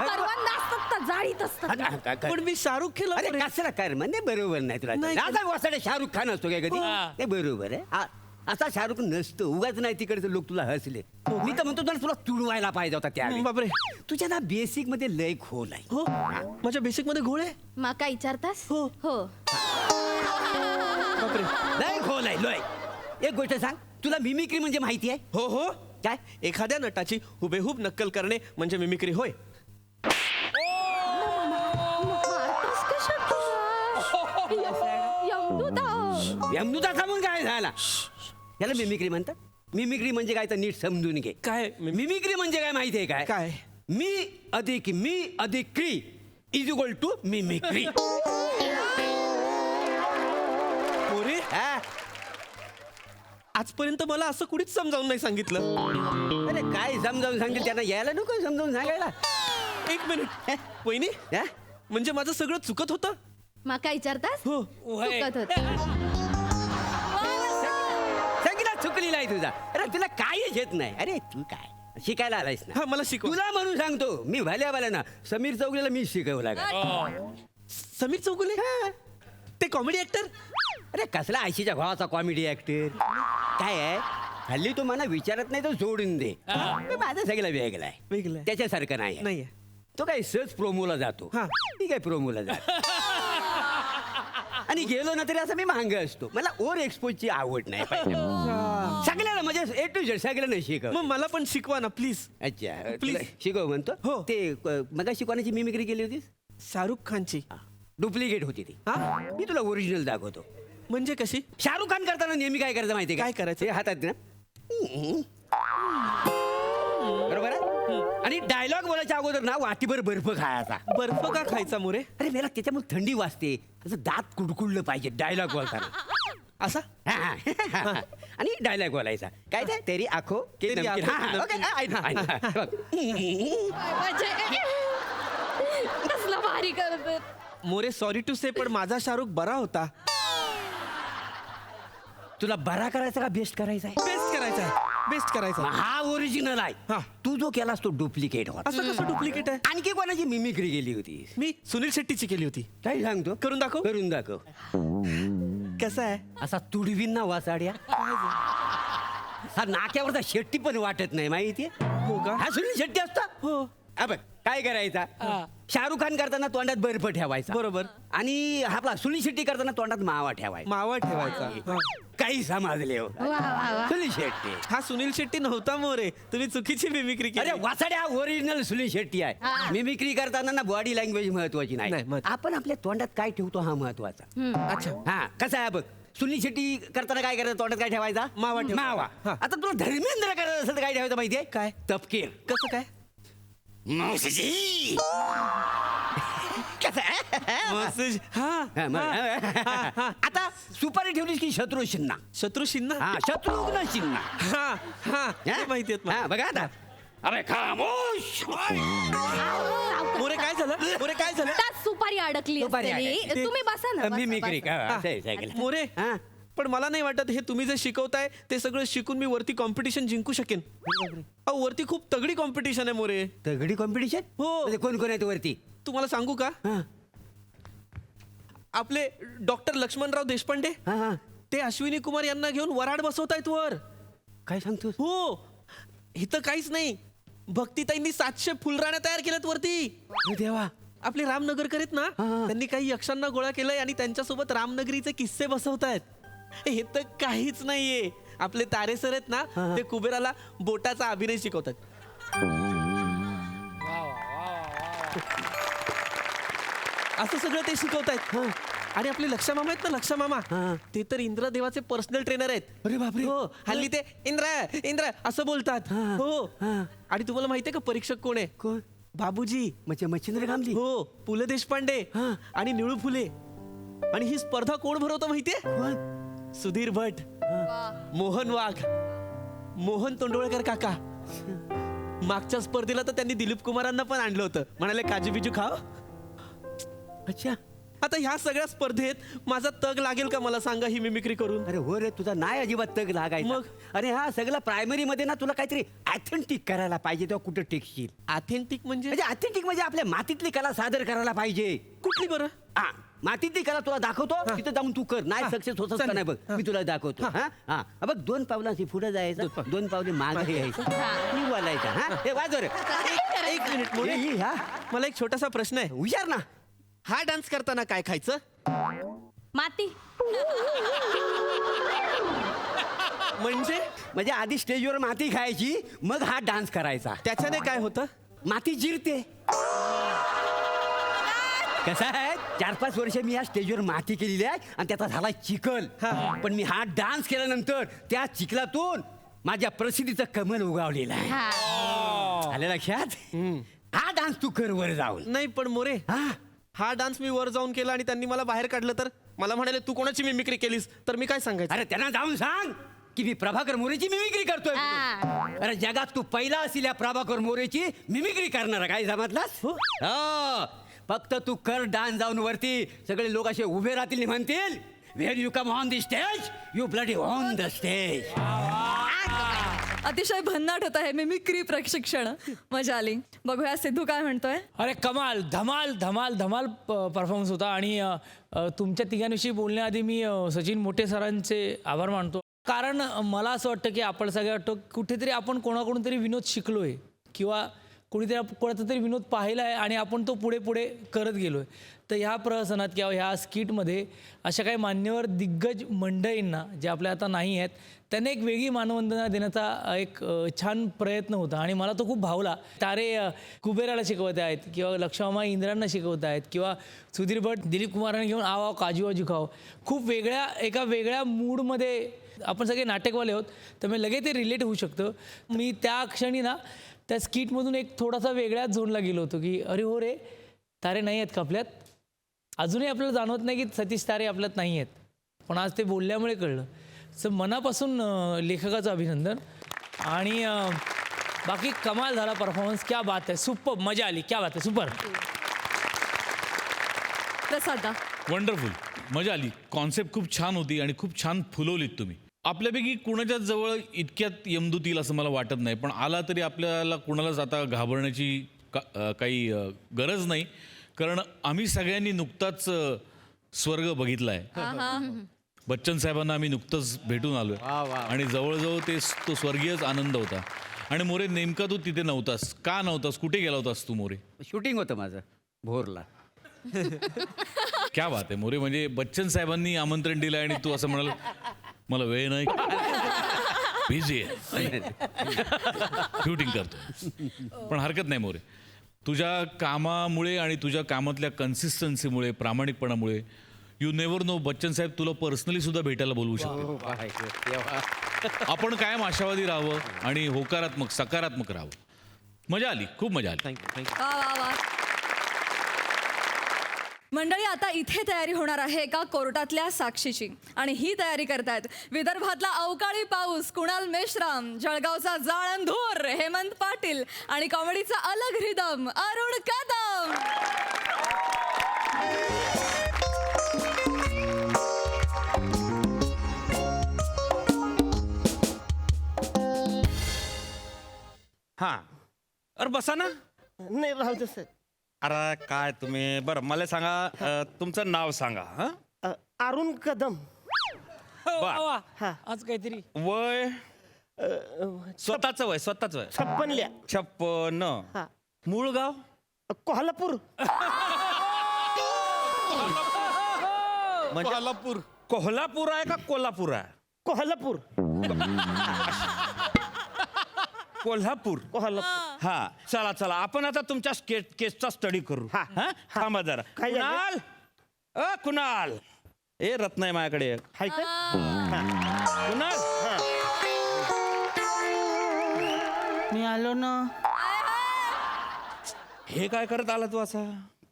करवंदा असतात तर जाळीत असतात. पण मी शाहरुख केला. अरे मोरे. कसला कर म्हणजे बरोबर नाही तुला. नाही. राजा वासाडे शाहरुख खान असतो काय कधी? हा. ते बरोबर आहे. असा शाहरुख नसतो. उगाच नाही तिकडचे लोक तुला हसले. मी तर म्हणतो तुला तुडवायला पाहिजे होता त्या बापरे. तुझ्या ना बेसिक मध्ये लय खोल आहे. हो. माझ्या बेसिक मध्ये घोळ आहे. माका विचारतास? हो. हो. बापरे. लय खोल आहे लय. एक गोष्ट सांग तुला मिमिक्री म्हणजे माहिती आहे? हो हो. काय? एखाद्या नटाची हुबेहूब नक्कल करणे म्हणजे मिमिक्री होय. मारतास कशाला? यमदूता थांबून काय झाला याला मिमिक्री म्हणतात. मिमिक्री म्हणजे काय तर नीट समजून घे. काय मिमिक्री म्हणजे काय माहिती आहे काय? काय? मी अधिक क्री is equal to mimicry. More आजपर्यंत मला असं कुणीच समजावून नाही सांगितलं. अरे काय समजावून सांगेल त्यांना यायला नको समजावून सांगायला. एक मिनिट वहिनी हा? म्हणजे माझं सगळं चुकत होतं. माका विचारतास हो चुकत होत. संगीता चुकलेला आहे तुझा. अरे तुला कायच येत नाही. अरे तू काय शिकायला आलायस ना. हा मला शिकव. तुला म्हणून सांगतो मी भल्या ना समीर चौगुलेला मी शिकवला का. समीर चौगुले ते कॉमेडी ऍक्टर. अरे कसला आयशीच्या भावाचा कॉमेडी ऍक्टर काय आहे. हल्ली तो मला विचारत नाही तो सोडून दे. माझा सगळा वेगळा आहे. वेगळं. त्याच्यासारखं नाही आहे. नाहीये. तो काय सहज प्रोमोला जातो. हा. मी काय प्रोमोला जातो आणि गेलो ना तरी असं मी मांग असतो. मला ओव्हर एक्सपोजची आवड नाही पाहिजे. सगळ्याला म्हणजे ए टू झेड सगळ्यांना शिकव. मग मला पण शिकवा ना प्लीज. अच्छा Please. तुला शिकव म्हणतो. हो. ते मगाशी कोणाची मिमिक्री केली होतीस. शाहरुख खानची. डुप्लिकेट होती ती. हा? मी तुला ओरिजिनल दाखवतो. म्हणजे कशी? शाहरुख खान करताना नेहमी काय करायचं माहिती काय करायचं? हे हातात ना बरोबर आहे. आणि डायलॉग बोलायच्या अगोदर ना वाटीभर बर्फ खायचा. बर्फ का खायचा मोरे? अरे मेला त्याच्यामुळे थंडी वाजते. असं दात कुडकुडलं पाहिजे डायलॉग बोलताना. असा आणि डायलॉग बोलायचा काय ते तेरी आखो के तेरी नमकीन. आंखो हा, के ओके, आहे ना, आहे ना. बघ. कसला भारी करत. मोरे सॉरी टू से पण माझा शाहरुख बरा होता. तुला बरा करायचा का बेस्ट करायचा आहे. बेस्ट करायचा आहे. बेस्ट करायचा आहे. हा ओरिजिनल आहे. हा. तू जो केलास तो डुप्लिकेट होता. असं कसं डुप्लिकेट आहे? आणखी कोणाची मिमिक्री केली होती. मी सुनील शेट्टीची केली होती. काय सांगतो करून दाखव. करून दाखव. कसं आहे? असा तुडवीन ना वासाड्या. हा नाक्यावरचा शेट्टी पण वाटत नाही माहितीये. हो का? हा सुनील शेट्टी असता. हो. हा बघ काय करायचा. शाहरुख खान करताना तोंडात बर्फ ठेवायचा. बरोबर. आणि आपला सुनील शेट्टी करताना तोंडात मावा ठेवायचा. मावा ठेवायचा. हा. काही समजले हो. सुनील शेट्टी. हा सुनील शेट्टी नव्हता मोरे. तुम्ही चुकीची मिमिक्री अरे केली. वासाड्या ओरिजिनल सुनील शेट्टी आहे. मिमिक्री करताना ना बॉडी लँग्वेज महत्वाची नाही, नाही. महत्व- आपण आपल्या तोंडात काय ठेवतो हा महत्वाचा. अच्छा. हा कसं आहे बघ. सुनील शेट्टी करताना काय करायचं तोंडात काय ठेवायचा. मावा ठेवायचा. मावा. हा. आता तुला धर्मेंद्र करायचं असेल तर काय ठेवायचं माहितीये काय? तपकीर. कसं काय? मौसीजी. कसं आहे? मसेज. हा हा, मग, हा. आता सुपारी ठेवलीस की शत्रू शिन्ना. शत्रू शिन्ना. हा शत्रुघ्न शिन्ना. हा हा ते माहिती आहेत मला. हा, बघा आता. अरे खामोश. मोरे काय झालं? मोरे काय झालं? त्यात सुपारी अडकली सुपारी असलेली. अडकली. तुम्ही बसा ना. बसा, मिमिक्री बसा. का असं आहे, असं आहे. मोरे हा. पण मला नाही वाटत हे तुम्ही जे शिकवताय ते सगळं शिकून मी वरती कॉम्पिटिशन जिंकू शकेन. अहो वरती खूप तगडी कॉम्पिटिशन आहे मोरे. तगडी कॉम्पिटिशन. हो. म्हणजे कोण कोण आहे वरती. तुम्हाला सांगू का? हा आपले डॉक्टर लक्ष्मणराव देशपांडे हा हा. ते अश्विनी कुमार यांना घेऊन वराड बसवतायत वर. काय सांगतोस. हो इथं काहीच नाही. भक्तीताईंनी 700 फुलराण्या तयार केल्यात वरती. अरे देवा. आपले रामनगरकर आहेत ना हा. त्यांनी काही यक्षांना गोळा केलंय आणि त्यांच्यासोबत रामनगरीचे किस्से बसवतायत. हे तर काहीच नाहीये. आपले तारे सर आहेत ना हा. ते कुबेराला बोटाचा अभिनय शिकवतात. असं सगळं ते शिकवतायत. आणि आपले लक्षा मामा आहेत ना लक्षा मामा हा. ते तर इंद्रदेवाचे पर्सनल ट्रेनर आहेत. अरे बापरे. हो हल्ली ते इंद्र इंद्र असं बोलतात. हा. हो हा. आणि तुम्हाला माहितीये का परीक्षक कोण आहे? कोण. बाबूजी. म्हणजे मच्छिंद्र कामली. हो पु ल देशपांडे हा. आणि निळू फुले. आणि ही स्पर्धा कोण भरवतं माहितीये? कोण. सुधीर भट, मोहन वाघ, मोहन तोंडोळकर काका. मागच्या स्पर्धेला तर त्यांनी दिलीप कुमारांना पण आणलं होतं. म्हणाले काजू बिजू खाव. अच्छा. आता ह्या सगळ्या स्पर्धेत माझा तग लागेल का मला सांगा ही मिमिक्री करून? अरे हो रे तुझा नाही अजिबात तग लागायचा. मग? अरे हा सगळं प्रायमरी मध्ये ना तुला काहीतरी ऑथेंटिक करायला पाहिजे तेव्हा कुठं टिकशील. ऑथेंटिक म्हणजे म्हणजे ऑथेंटिक म्हणजे आपल्या मातीतली कला सादर करायला पाहिजे. कुठली बरं? हा मातीतली कला तुला दाखवतो तिथं जाऊन तू कर. नाही सक्सेस होतच का नाही बघ मी तुला दाखवतो. हा हा बघ 2 पावलांची पुढे जायचं 2 पावले मागे यायचं आणि बोलायचं. हा हे वाजवर एक मिनिट मोरे. हा मला एक छोटासा प्रश्न आहे. हुशार ना. हा डान्स करताना काय खायचं? माती. म्हणजे आधी स्टेजवर माती खायची मग हा डान्स करायचा. त्याच्याने काय होतं? माती जिरते. कसं आहे 4-5 वर्ष मी या स्टेजवर माती केलेली आहे आणि त्याचा झाला चिखल पण मी हा डान्स केल्यानंतर त्या चिखलातून माझ्या प्रसिद्धीचं कमल उगावलेलं आहे आलं लक्षात हा डान्स तू कर वर जाऊन नाही पण मोरे हा डान्स मी वर जाऊन केला आणि त्यांनी मला बाहेर काढलं तर मला म्हणाले तू कोणाची मिमिक्री केलीस तर मी काय सांगायचं? अरे त्यांना जाऊन सांग की मी प्रभाकर मोरेची मिमिक्री करतोय म्हणून. अरे जगात तू पहिला असेल या प्रभाकर मोरेची मिमिक्री करणार काय समजलास हो फक्त तू कर डान्स जाऊन वरती सगळे लोक असे उभे राहतील आणि म्हणतील where you come on the stage you bloody on the stage. अतिशय भन्नाट होतं हे मिमिक्री प्रशिक्षण. मजा आली. बघूया सिद्धू काय म्हणतोय. अरे कमाल धमाल धमाल धमाल परफॉर्मन्स होता आणि तुमच्या तिघांविषयी बोलण्याआधी मी सचिन मोठे सरांचे आभार मानतो. कारण मला असं वाटतं की आपण सगळं वाटतं कुठेतरी आपण कोणाकडून तरी विनोद शिकलोय किंवा कोणीतरी कोणाचा तरी विनोद पाहिला आहे आणि आपण तो पुढे पुढे करत गेलो आहे. तर ह्या प्रहसनात किंवा ह्या स्किटमध्ये अशा काही मान्यवर दिग्गज मंडळींना जे आपल्या आता नाही आहेत त्यांना एक वेगळी मानवंदना देण्याचा एक छान प्रयत्न होता आणि मला तो खूप भावला. तारे कुबेराला शिकवत आहेत किंवा लक्ष्मामा इंद्रांना शिकवत आहेत किंवा सुधीर भट दिलीप कुमारांना घेऊन आव आव काजू वाजू खाव खूप वेगळ्या एका वेगळ्या मूडमध्ये आपण सगळे नाटकवाले आहोत त्यामुळे लगेच ते रिलेट होऊ शकतं. मी त्या क्षणी ना त्या स्किटमधून एक थोडासा वेगळ्याच झोनला गेलो होतो की अरे हो रे तारे नाही आहेत का आपल्यात. अजूनही आपल्याला जाणवत नाही की सतीश तारे आपल्यात नाही आहेत पण आज ते बोलल्यामुळे कळलं. सो मनापासून लेखकाचं अभिनंदन आणि बाकी कमाल झाला परफॉर्मन्स. क्या बात आहे सुपर मजा आली क्या बात आहे सुपर. प्रसादा वंडरफुल मजा आली. कॉन्सेप्ट खूप छान होती आणि खूप छान फुलवलीत तुम्ही. आपल्यापैकी कुणाच्या जवळ इतक्यात यमदूत येईल असं मला वाटत नाही पण आला तरी आपल्याला कुणालाच आता घाबरण्याची काही गरज नाही कारण आम्ही सगळ्यांनी नुकताच स्वर्ग बघितला आहे. बच्चन साहेबांना आम्ही नुकतंच भेटून आलोय आणि जवळजवळ तो स्वर्गीयच आनंद होता. आणि मोरे नेमका तू तिथे नव्हतास का नव्हतास कुठे गेला होतास तू मोरे. शूटिंग होतं माझं भोरला. क्या बात आहे मोरे म्हणजे बच्चन साहेबांनी आमंत्रण दिलं आणि तू असं म्हणाल मला वेळ नाही बिझी आहे शूटिंग करतो. पण हरकत नाही मोरे तुझ्या कामामुळे आणि तुझ्या कामातल्या कन्सिस्टन्सीमुळे प्रामाणिकपणामुळे यू नेव्हर नो बच्चन साहेब तुला पर्सनली सुद्धा भेटायला बोलवू शकतो. आपण कायम आशावादी राहावं आणि होकारात्मक सकारात्मक राहावं. मजा आली खूप मजा आली. वा वा वा. मंडळी आता इथे तयारी होणार आहे एका कोर्टातल्या साक्षीची आणि ही तयारी करतायत विदर्भातला अवकाळी पाऊस कुणाल मेश्राम, जळगावचा जाळंधूर हेमंत पाटील आणि कॉमेडीचा अलग रिदम अरुण कदम. हा अरे बसा ना. नाही राहू दे सर. अरे काय तुम्ही बरं मला सांगा तुमचं नाव सांगा. हा अरुण कदम. वा. आज काहीतरी वय स्वतःचं वय 56 56. हा. मूळ गाव कोल्हापूर. म्हणजे कोल्हापूर आहे का कोल्हापूर आहे. कोल्हापूर. कोल्हापूर. हा चला चला आपण आता तुमच्या केसचा स्टडी करू. हा थांबा जरा. काय झालं? कुणाल कुणाल ए रत्न आहे माझ्याकडे. हाय का? कुणाल मी आलो ना. हे काय करत आला तू असा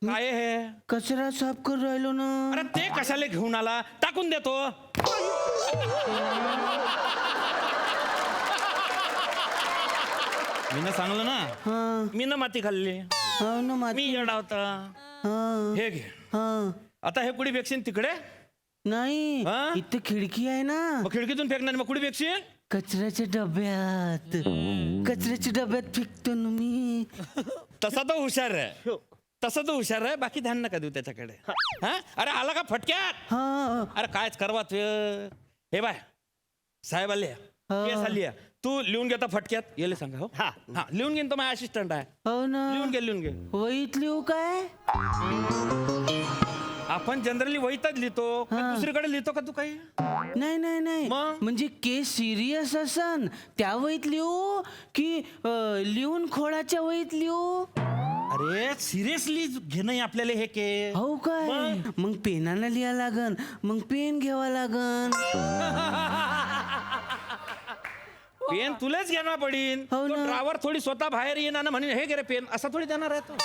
काय आहे हे. कचरा साफ करून राहिलो ना. अरे ते कशाला घेऊन आला टाकून देतो. मी ना सांगलं ना मी ना माती खाल्ली मी येडा होता. हे घे आता हे कुठे फेकशील तिकडे. नाही हा? इथं खिडकी आहे ना. मग खिडकीतून फेकणार मग कुठे फेकशील. कचऱ्याच्या डब्यात. कचऱ्याच्या डब्यात फेकतो ना मी. तसा तो हुशार आहे तसा तो हुशार आहे बाकी ध्यान नका देऊ त्याच्याकडे. हा अरे आला का फटक्यात. हा अरे कायच करवा तू. हे बाय साहेब आले केस आली आहे. तू लिहून घेता फटक्यात येले सांगा. हो हा लिहून घेईन तो माझा असिस्टंट आहे. हो ना. लिहून घे. वहीत लिहू काय. आपण जनरली वहीतच लिहितो का दुसरीकडे लिहितो का तू काही. नाही नाही नाही मग? म्हणजे केस सिरियस असन त्या वहीत लिहू की लिहून खोळाच्या वहीत लिहू. अरे सिरियसली घेणं आहे आपल्याला हे केस. हो काय मग पेनानं लिहा लागन मग पेन घ्यावा लागन. पेन तुलाच घेणार पडीन. हो ना. ड्रायव्हर थोडी स्वतः बाहेर येणार ना म्हणून हे घे रे पेन असा थोडी देणार आहे तो.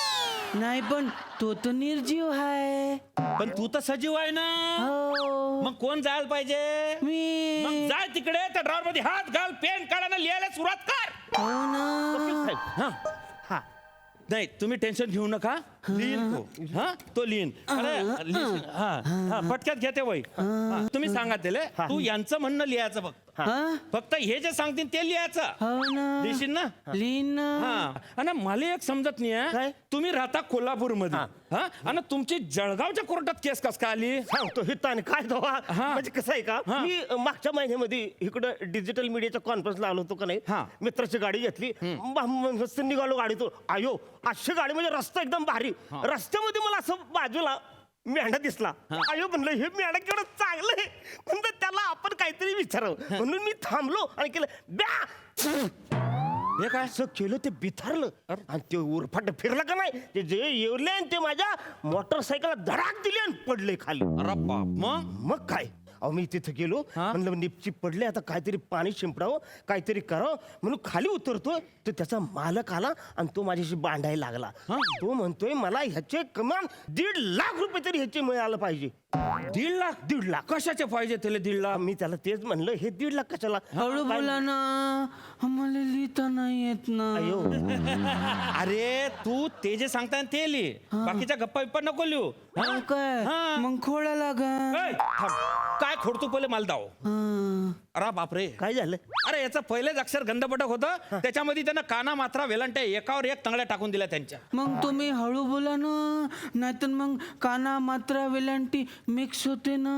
नाही पण तो तर निर्जीव आहे. पण तू तर सजीव आहे ना. हो मग कोण जायला पाहिजे. मी. मग जाय तिकडे त्या ड्रायव्हर मध्ये हात घाल पेन काढायला लिहायला सुरुवात कर. हो ना. हा हा नाही तुम्ही टेन्शन घेऊ नका. लिहिन तो. हा तो लिहिन. अरे लिहिन. हा हा पटक्यात घेते वय. हा, तुम्ही सांगा त्याला तू यांचं म्हणणं लिहायचं फक्त. हा? फक्त हे जे सांगतील ते लिहायचं. हो ना. लिहिशील ना. लिहिन ना. हा आणि मला एक समजत नाही तुम्ही राहता कोल्हापूर मध्ये हा आणि तुमची जळगावच्या कोर्टात केस कस का आली. सांगतो हिताने काय तो हा. म्हणजे कसं आहे का हा. मी मागच्या महिन्यामध्ये इकडं डिजिटल मीडियाच्या कॉन्फरन्सला आलो होतो का नाही हा. मित्राची गाडी घेतली मस्त निघालो गाडीतून. आयो अशी गाडी म्हणजे रस्ता एकदम भारी. रस्त्यामध्ये मला असं बाजूला मेंढा दिसला. आयो म्हणलं हे मेंढा केवढं चांगलं आहे म्हणलं त्याला आपण काहीतरी विचारावं म्हणून मी थांबलो आणि केलं ब्या. हे काय असं केलं ते बिथारलं आणि ते उरफाट फिरलं का नाही ते जे येवले आणि ते माझ्या मोटरसायकलला धडाक दिली आणि पडले खाली. अरे बाप मग काय अहो मी तिथे गेलो म्हणलं निपची पडले आता काहीतरी पाणी शिंपडावं काहीतरी करावं म्हणून खाली उतरतोय तर त्याचा मालक आला आणि तो माझ्याशी भांडायला लागला. तो म्हणतोय मला ह्याचे कमान 1.5 लाख रुपये तरी ह्याचे मिळालं पाहिजे. 1.5 लाख कशाचे पाहिजे त्याला 1.5 लाख. मी त्याला तेच म्हणलं हे 1.5 लाख कशाला. हळू बोला ना आम्हाला लिहिता नाही येत ना. अयो अरे तू ते जे सांगताय ते लिहि बाकीच्या गप्पा बिप्पा नको लिहू. हो काय हा. मग खोडा लागन. ए, थांब. काय खोडतो पहिले मला दाव. हा. अरे बापरे काय झालं. अरे याचं पहिलेच अक्षर गंधपटक होतं त्याच्यामध्ये त्यानं काना मात्रा वेलांट्या एकावर एक तंगड्या टाकून दिल्या त्यांच्या. मग तुम्ही हळू बोला ना नाहीतर मग काना मात्रा वेलांटी मिक्स होते ना.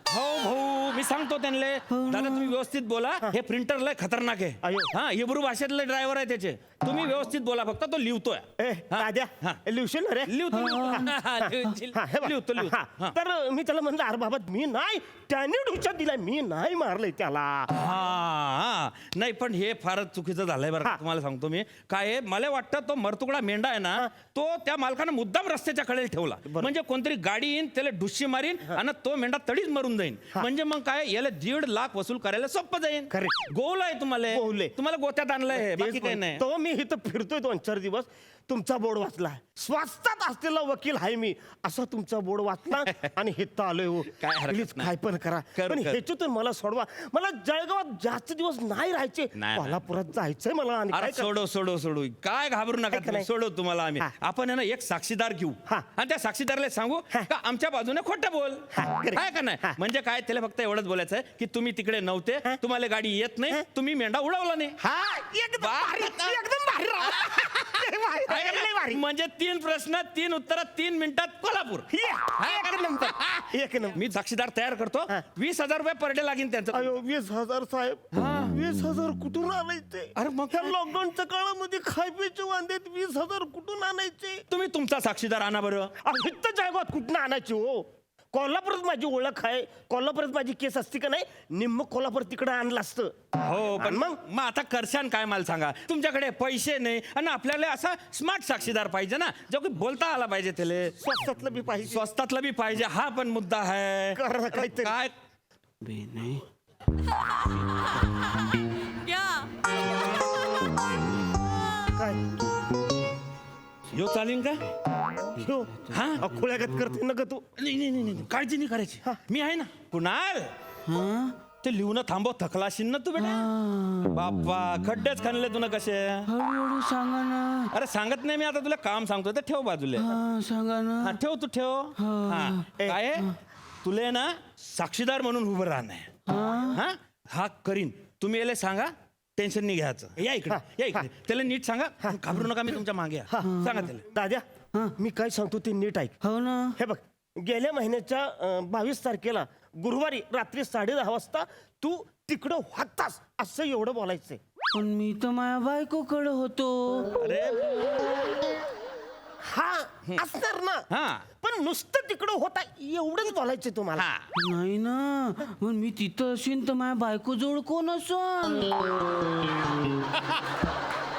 हो भाऊ मी सांगतो त्यांना दादा तुम्ही व्यवस्थित बोला हे प्रिंटर लय खतरनाक आहे. अयो. हा हिब्रू भाषेतले ड्रायव्हर आहे त्याचे. तुम्ही व्यवस्थित बोला फक्त तो लिहितोय. ए दाद्या हा. लिहशील ना रे. लिहतो हा, हे बघ. हा. तर मी त्याला म्हणलं अरे बाबा मी नाही त्याने डुच्यात दिलाय मी नाही मारलंय त्याला. हा नाही पण हे फारच चुकीचं झालंय बरं का. तुम्हाला सांगतो मी काय आहे, मला वाटतं तो मरतुकडा मेंढा आहे ना तो त्या मालकानं मुद्दाम रस्त्याच्या कडेला ठेवला म्हणजे कोणतरी गाडी येईन त्याला डुशी मारीन आणि तो मेंढा तडीच मरून जाईन म्हणजे मग काय याला 1.5 लाख वसूल करायला सोपं जाईल. गोल आहे तुम्हाला गोल आहे. तुम्हाला गोत्यात आणलंय बाकी काही नाही. तो मी इथं फिरतोय 2-4 दिवस तुमचा बोर्ड वाचला स्वास्थ्यात असलेला वकील आहे मी असा तुमचा बोर्ड वाचला आणि हिथं आलोय हो. काय हरकत प्लीज नाही. काय पण करा कर, पण कर. ह्याच्यातून मला सोडवा. मला जळगावात जास्त दिवस नाही राहायचे नाही. कोल्हापुरात जायचंय मला. आणि अरे काय कर- सोडू काय घाबरू नका ऐका नाही. सोडू तुम्हाला आम्ही. हा. आपण आहे ना एक साक्षीदार घेऊ हा. आणि त्या साक्षीदाराला सांगू का आमच्या बाजूने खोटं बोल correct. काय का नाही म्हणजे काय त्याला फक्त एवढंच बोलायचं आहे की तुम्ही तिकडे नव्हते तुम्हाला गाडी येत नाही तुम्ही मेंढा उडवला नाही. हा एकदम भारी, एकदम भारी राव. काय का लय भारी. नाही? म्हणजे 3 प्रश्न 3 उत्तर 3 मिनिटात कोल्हापूर. एक नंबर एक नंबर. मी साक्षीदार तयार करतो 20,000 रुपये पर डे लागेल त्यांचं. अयो 20,000 साहेब 20,000 कुठून आणायचे. अरे मग ह्या लॉकडाऊनच्या काळामध्ये खायप्याच्या वांद्यात 20,000 कुठून आणायचे. तुम्ही तुमचा साक्षीदार आणा बरं. इथं जळगावात कुठून आणायची हो. कोल्हापुरात माझी ओळख आहे कोल्हापुरात माझी केस असती का नाही निम्म कोल्हापूर तिकडे आणलं असतं. हो पण आणि मग मग आता करशान काय मला सांगा. तुमच्याकडे पैसे नाही आणि आपल्याला असा स्मार्ट साक्षीदार पाहिजे ना जो की बोलता आला पाहिजे त्याला. स्वस्तातलं बी पाहिजे स्वस्तातला बी पाहिजे हा पण मुद्दा आहे. करा ना काहीतरी. काय नाही काय यो चालेल का. हो हा खुळ्यागत करते ना ग तू. नाही काळजी नाही करायची मी आहे ना. कुणाल ते लिहून थांबव थकलाशील ना तू बेटा. बाप्पा खड्डेच खाणले तुला कसे. हळूहळू सांगा ना. अरे सांगत नाही मी आता तुला काम सांगतो ते ठेव बाजूला. हा सांगा ना. हा ठेव तू ठेव. हा काय आहे? तुला ना साक्षीदार म्हणून उभं राहणं हा हा करीन. तुम्ही याला सांगा टेन्शन नाही घ्यायचं. या इकडे या इकडे त्याला नीट सांगा घाबरू नका मी तुमच्या मागे आहे. सांगा त्याला. दाद्या मी काय सांगतो ते नीट ऐक. हो ना. हे बघ गेल्या महिन्याच्या 22 तारखेला गुरुवारी रात्री 10:30 वाजता तू तिकडं होतास असं एवढं बोलायचंय. पण मी तर माझ्या बायकोकडे होतो. अरे हा असणार ना हा पण नुसतं तिकडं होता एवढंच बोलायचंय तुम्हाला. नाही ना पण मी तिथं असेन तर माझ्या बायको जवळ कोण असन.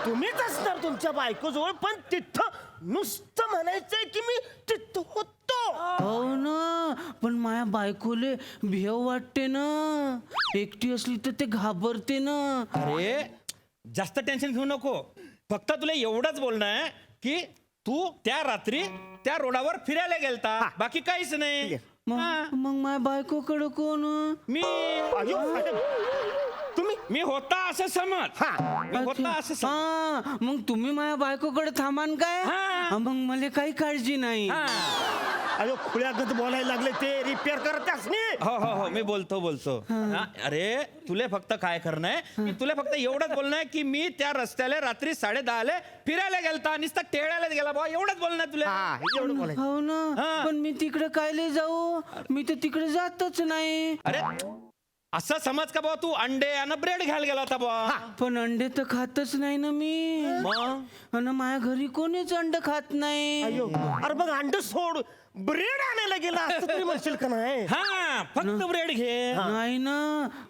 तुम्हीच असणार तुमच्या बायको जवळ पण तिथं नुसतं म्हणायचंय की मी तिथं होतो. हो ना, पण माझ्या बायकोले भेव वाटते ना, एकटी असली तर ते घाबरते ना. अरे जास्त टेन्शन घेऊ नको. फक्त तुला एवढंच बोलणं आहे की तू त्या रात्री त्या रोडावर फिरायला गेलता, बाकी काहीच नाही. मग माझ्या बायकोकडे कोण? मी अयो, तुम्ही मी होता असं समज. मी होता असं समज. हा, मग तुम्ही माझ्या बायकोकडे थांबान काय? हा. मग मला काही काळजी नाही. अयो खुळ्यागत बोलायला लागले ते रिपेअर करत असणे. हो हो हो मी बोलतो. हा, अरे तुले फक्त काय करणं आहे, मी तुला फक्त एवढंच बोलणं आहे की मी त्या रस्त्याला रात्री 10:30 फिरायला गेलता, नुसतं टेळ्याला गेला बाबा, एवढंच बोलणं आहे तुला. हा, एवढं बोलायचं. हो ना, हा. पण मी तिकडे कायले जाऊ? मी तर तिकडे जातच नाही. अरे असं समज का बाबा तू अंडे आणि ब्रेड घ्यायला गेला होता बाबा. पण अंडे तर खातच नाही ना मी. मग आणि माझ्या घरी कोणीच अंड खात नाही. अयो, अरे मग अंड सोड, ब्रेड आणायला गेला असं तरी म्हणशील का नाही? हा फक्त ब्रेड घे. नाही ना,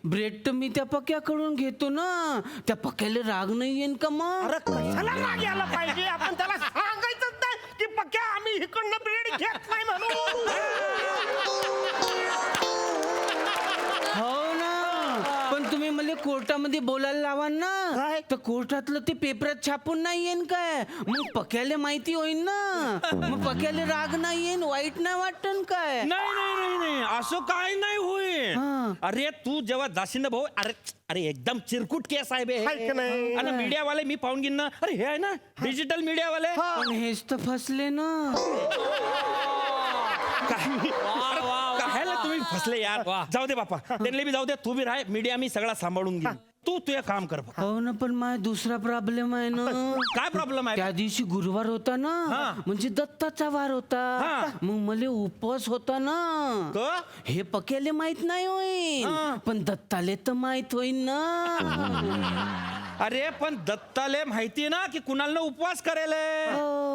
ब्रेड तर मी त्या पक्याकडून घेतो ना. त्या पक्याला राग नाही येईन का मग? अरे कशाला राग यायला पाहिजे? आपण त्याला सांगायचंच नाही की पक्या आम्ही इकडनं ब्रेड घेत नाही म्हणून. हो ना, पण तुम्ही मला कोर्टामध्ये बोलायला लावा ना, काय? तर कोर्टातलं ते पेपरात छापून नाही येईन काय? मग पक्याला माहिती होईल ना, मग पक्याला राग नाही येईन, वाईट नाही वाटन काय? नाही असं काय नाही होईल. हा. अरे तू जेव्हा जाशील ना भाऊ, अरे एकदम चिरकुट केस आहे बे. आहे का नाही? आणि मीडियावाले मी पाहून घेईन ना. अरे हे आहे ना डिजिटल मीडियावाले. पण हेच तर फसले ना. कायला तुम्ही फसले यार. जाऊ दे बापा, त्यांना बी जाऊ दे, तू बी राह, मीडिया मी सगळा सांभाळून घेईन. तू तुझं काम कर. हो ना, पण माझा दुसरा प्रॉब्लेम आहे ना. काय प्रॉब्लेम आहे? त्या दिवशी गुरुवार होता ना, म्हणजे दत्ताचा वार होता. मग मला उपवास होता ना. क? हे पक्याले माहित नाही होईन, पण दत्ताले तर माहित होईन ना. अरे पण दत्ताले माहिती ना की कुणालनं उपवास करायला,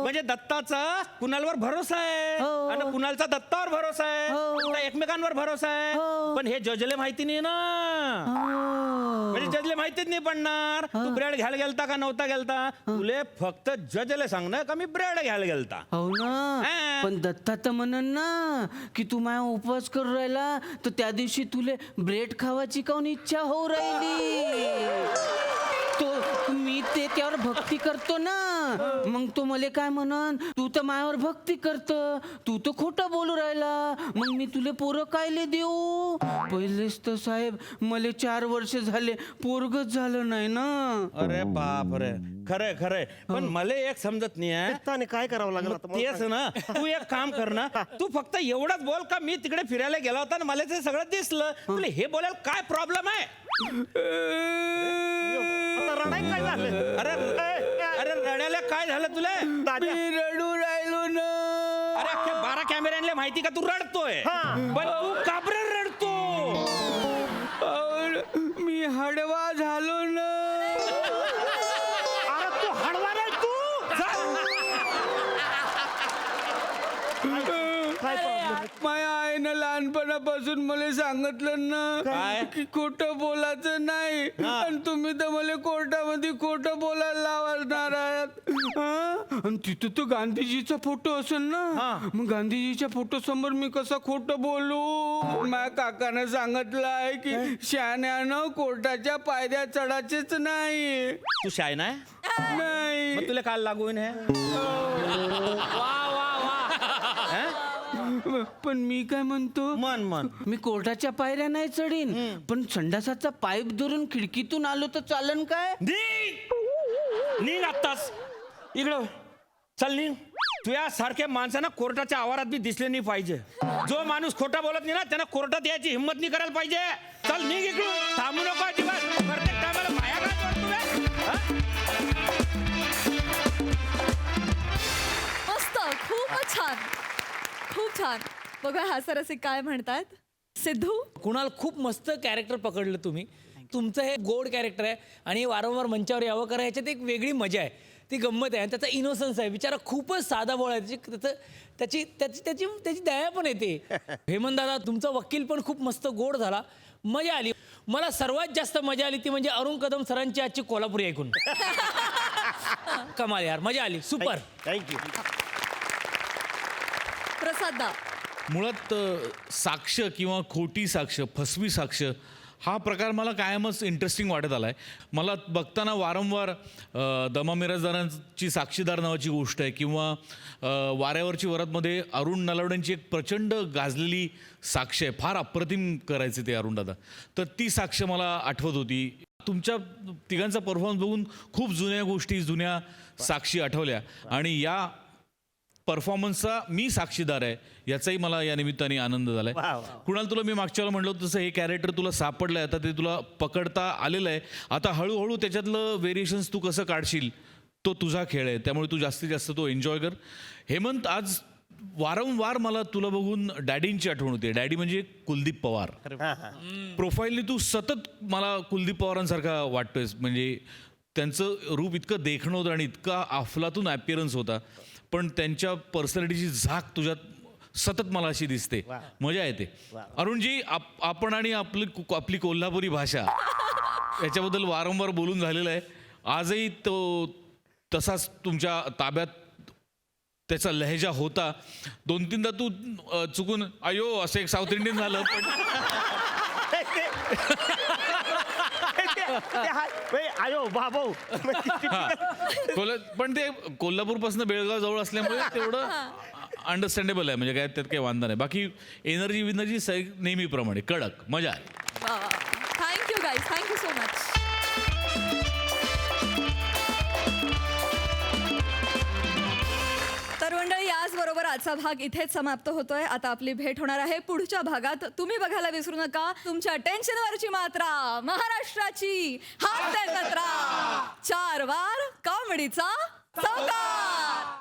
म्हणजे दत्ताचा कुणालवर भरोसा आहे आणि कुणालचा दत्तावर भरोसा आहे, तुमचा एकमेकांवर भरोसा आहे. पण हे जजले माहिती नाही ना, म्हणजे जजले माहितीच नाही पडणार तू ब्रेड घ्यायला गेलता का नव्हता गेलता. तुले फक्त जजले सांगणं का मी ब्रेड घ्यायला गेलता. हो ना, पण दत्ता तर म्हणन ना की तू माझा उपवास करू राहिला, तर त्या दिवशी तुले ब्रेड खावाची काऊन इच्छा होऊ राहिली. तो मी ते त्यावर भक्ती करतो ना, मग तो मले काय म्हणन, तू तर मायावर भक्ती करत, तू तर खोटं बोलू राहिला, मग मी तुले पोरं कायले देऊ? पहिलेच तर साहेब मले 4 वर्ष झाले पोरगच झालं नाही ना. अरे बाप रे, खरंय पण मला एक समजत नाही आहे. त्याने काय करावं लागलं आता? तेच ना, तू एक काम कर ना, तू फक्त एवढंच बोल का मी तिकडे फिरायला गेला होता आणि मला ते सगळं दिसलं. तुला हे बोलायला काय प्रॉब्लेम आहे? आता रडाय काय झालं? अरे रडायला काय झालं तुला? मी रडू राहिलो ना. अरे अख्खे 12 कॅमेऱ्यांना माहिती का तू रडतोय, पण तू का बरं रडतो? मी हडवा झालो ना. अरे तू हडवा नाही तू. काय problem? माझ्या आईनं लहानपणापासून मला सांगितलं ना काय? की खोटं बोलायचं नाही, आणि तुम्ही तर मला कोर्टामध्ये खोटं बोलायला लावणार आहात. आणि तिथं तर गांधीजीचा फोटो असेल ना, मग गांधीजीच्या फोटो समोर मी कसं खोटं बोलू? माझ्या काकानं सांगितलं आहे की शहाण्यानं कोर्टाच्या पायऱ्या चढायचेच नाही. तू शाय नाही, नाही. मग तुला काल लागून हे? पण मी काय म्हणतो, मन मी कोर्टाच्या पायऱ्या नाही चढीन, पण संडासाचा पाईप धरून खिडकीतून आलो तर चालन काय? निघ आत्ताच इकडं चल, निघ. तुझ्या सारख्या माणसांना कोर्टाच्या आवारात बी दिसले नाही पाहिजे. जो माणूस खोटा बोलत नाही ना त्यांना कोर्टात यायची हिंमत नाही करायला पाहिजे. चल निघ इकडून, थांबू नको अजिबात. प्रत्येक टायमाला माया काय करतो बे? मस्त, खूपच छान, खूप छान. बघा हास्यरसिक काय म्हणतात. सिद्धू, कुणाल खूप मस्त कॅरेक्टर पकडलं तुम्ही. तुमचं हे गोड कॅरेक्टर आहे आणि वारंवार मंचावर यावं करा, ह्याच्यात एक वेगळी मजा आहे, ती गंमत आहे. आणि त्याचा इनोसन्स आहे, बिचारा खूपच साधा बोळ आहे. त्याची दया पण येते. हेमंत दादा तुमचा वकील पण खूप मस्त गोड झाला, मजा आली. मला सर्वात जास्त मजा आली ती म्हणजे अरुण कदम सरांची आजची कोल्हापुरी ऐकून. कमाल यार, मजा आली, सुपर. थँक्यू. प्रसाद मुळात साक्ष किंवा खोटी साक्ष, फसवी साक्ष हा प्रकार मला कायमच इंटरेस्टिंग वाटत आला आहे. मला बघताना वारंवार दमा मिराजदारांची साक्षीदार नावाची गोष्ट आहे किंवा वाऱ्यावरची वरातमध्ये अरुण नलावड्यांची एक प्रचंड गाजलेली साक्ष आहे. फार अप्रतिम करायचे ते अरुणदादा. तर ती साक्ष मला आठवत होती. तुमच्या तिघांचा परफॉर्मन्स बघून खूप जुन्या गोष्टी, जुन्या साक्षी आठवल्या आणि या परफॉर्मन्सचा मी साक्षीदार आहे याचाही मला या निमित्ताने आनंद झालाय. कुणाल, तुला मी मागच्या वेळेला म्हणलं होतं तसं हे कॅरेक्टर तुला सापडलंय, आता ते तुला पकडता आलेलं आहे. आता हळूहळू त्याच्यातलं व्हेरिएशन्स तू कसं काढशील तो तुझा खेळ आहे, त्यामुळे तू जास्तीत जास्त तो एन्जॉय कर. हेमंत, आज वारंवार मला तुला बघून डॅडींची आठवण होते. डॅडी म्हणजे कुलदीप पवार. प्रोफाईलनी तू सतत मला कुलदीप पवारांसारखा वाटतोयस. म्हणजे त्यांचं रूप इतकं देखणं होतं आणि इतका अफलातून ॲपिअरन्स होता, पण त्यांच्या पर्सनॅलिटीची झाक तुझ्यात सतत मला अशी दिसते. मजा येते. अरुणजी, आपण आणि आपली कोल्हापुरी भाषा याच्याबद्दल वारंवार बोलून झालेलं आहे. आजही तो तसाच तुमच्या ताब्यात त्याचा लहेजा होता. 2-3दा तू चुकून अयो असं एक साऊथ इंडियन झालं, आयो बाबो. पण ते कोल्हापूरपासून बेळगाव जवळ असल्यामुळे तेवढं अंडरस्टँडेबल आहे. म्हणजे काय त्यात काही वांधा नाही. बाकी एनर्जी नेहमीप्रमाणे कडक, मजा आहे. Thank you guys, thank you so much. तर मंडळी, याचबरोबर आजचा भाग इथेच समाप्त होतोय. आता आपली भेट होणार आहे पुढच्या भागात. तुम्ही बघायला विसरू नका तुमच्या टेन्शनवरची मात्रा, महाराष्ट्राची हास्य जत्रा, 4 वार कॉमेडीचा चौकार.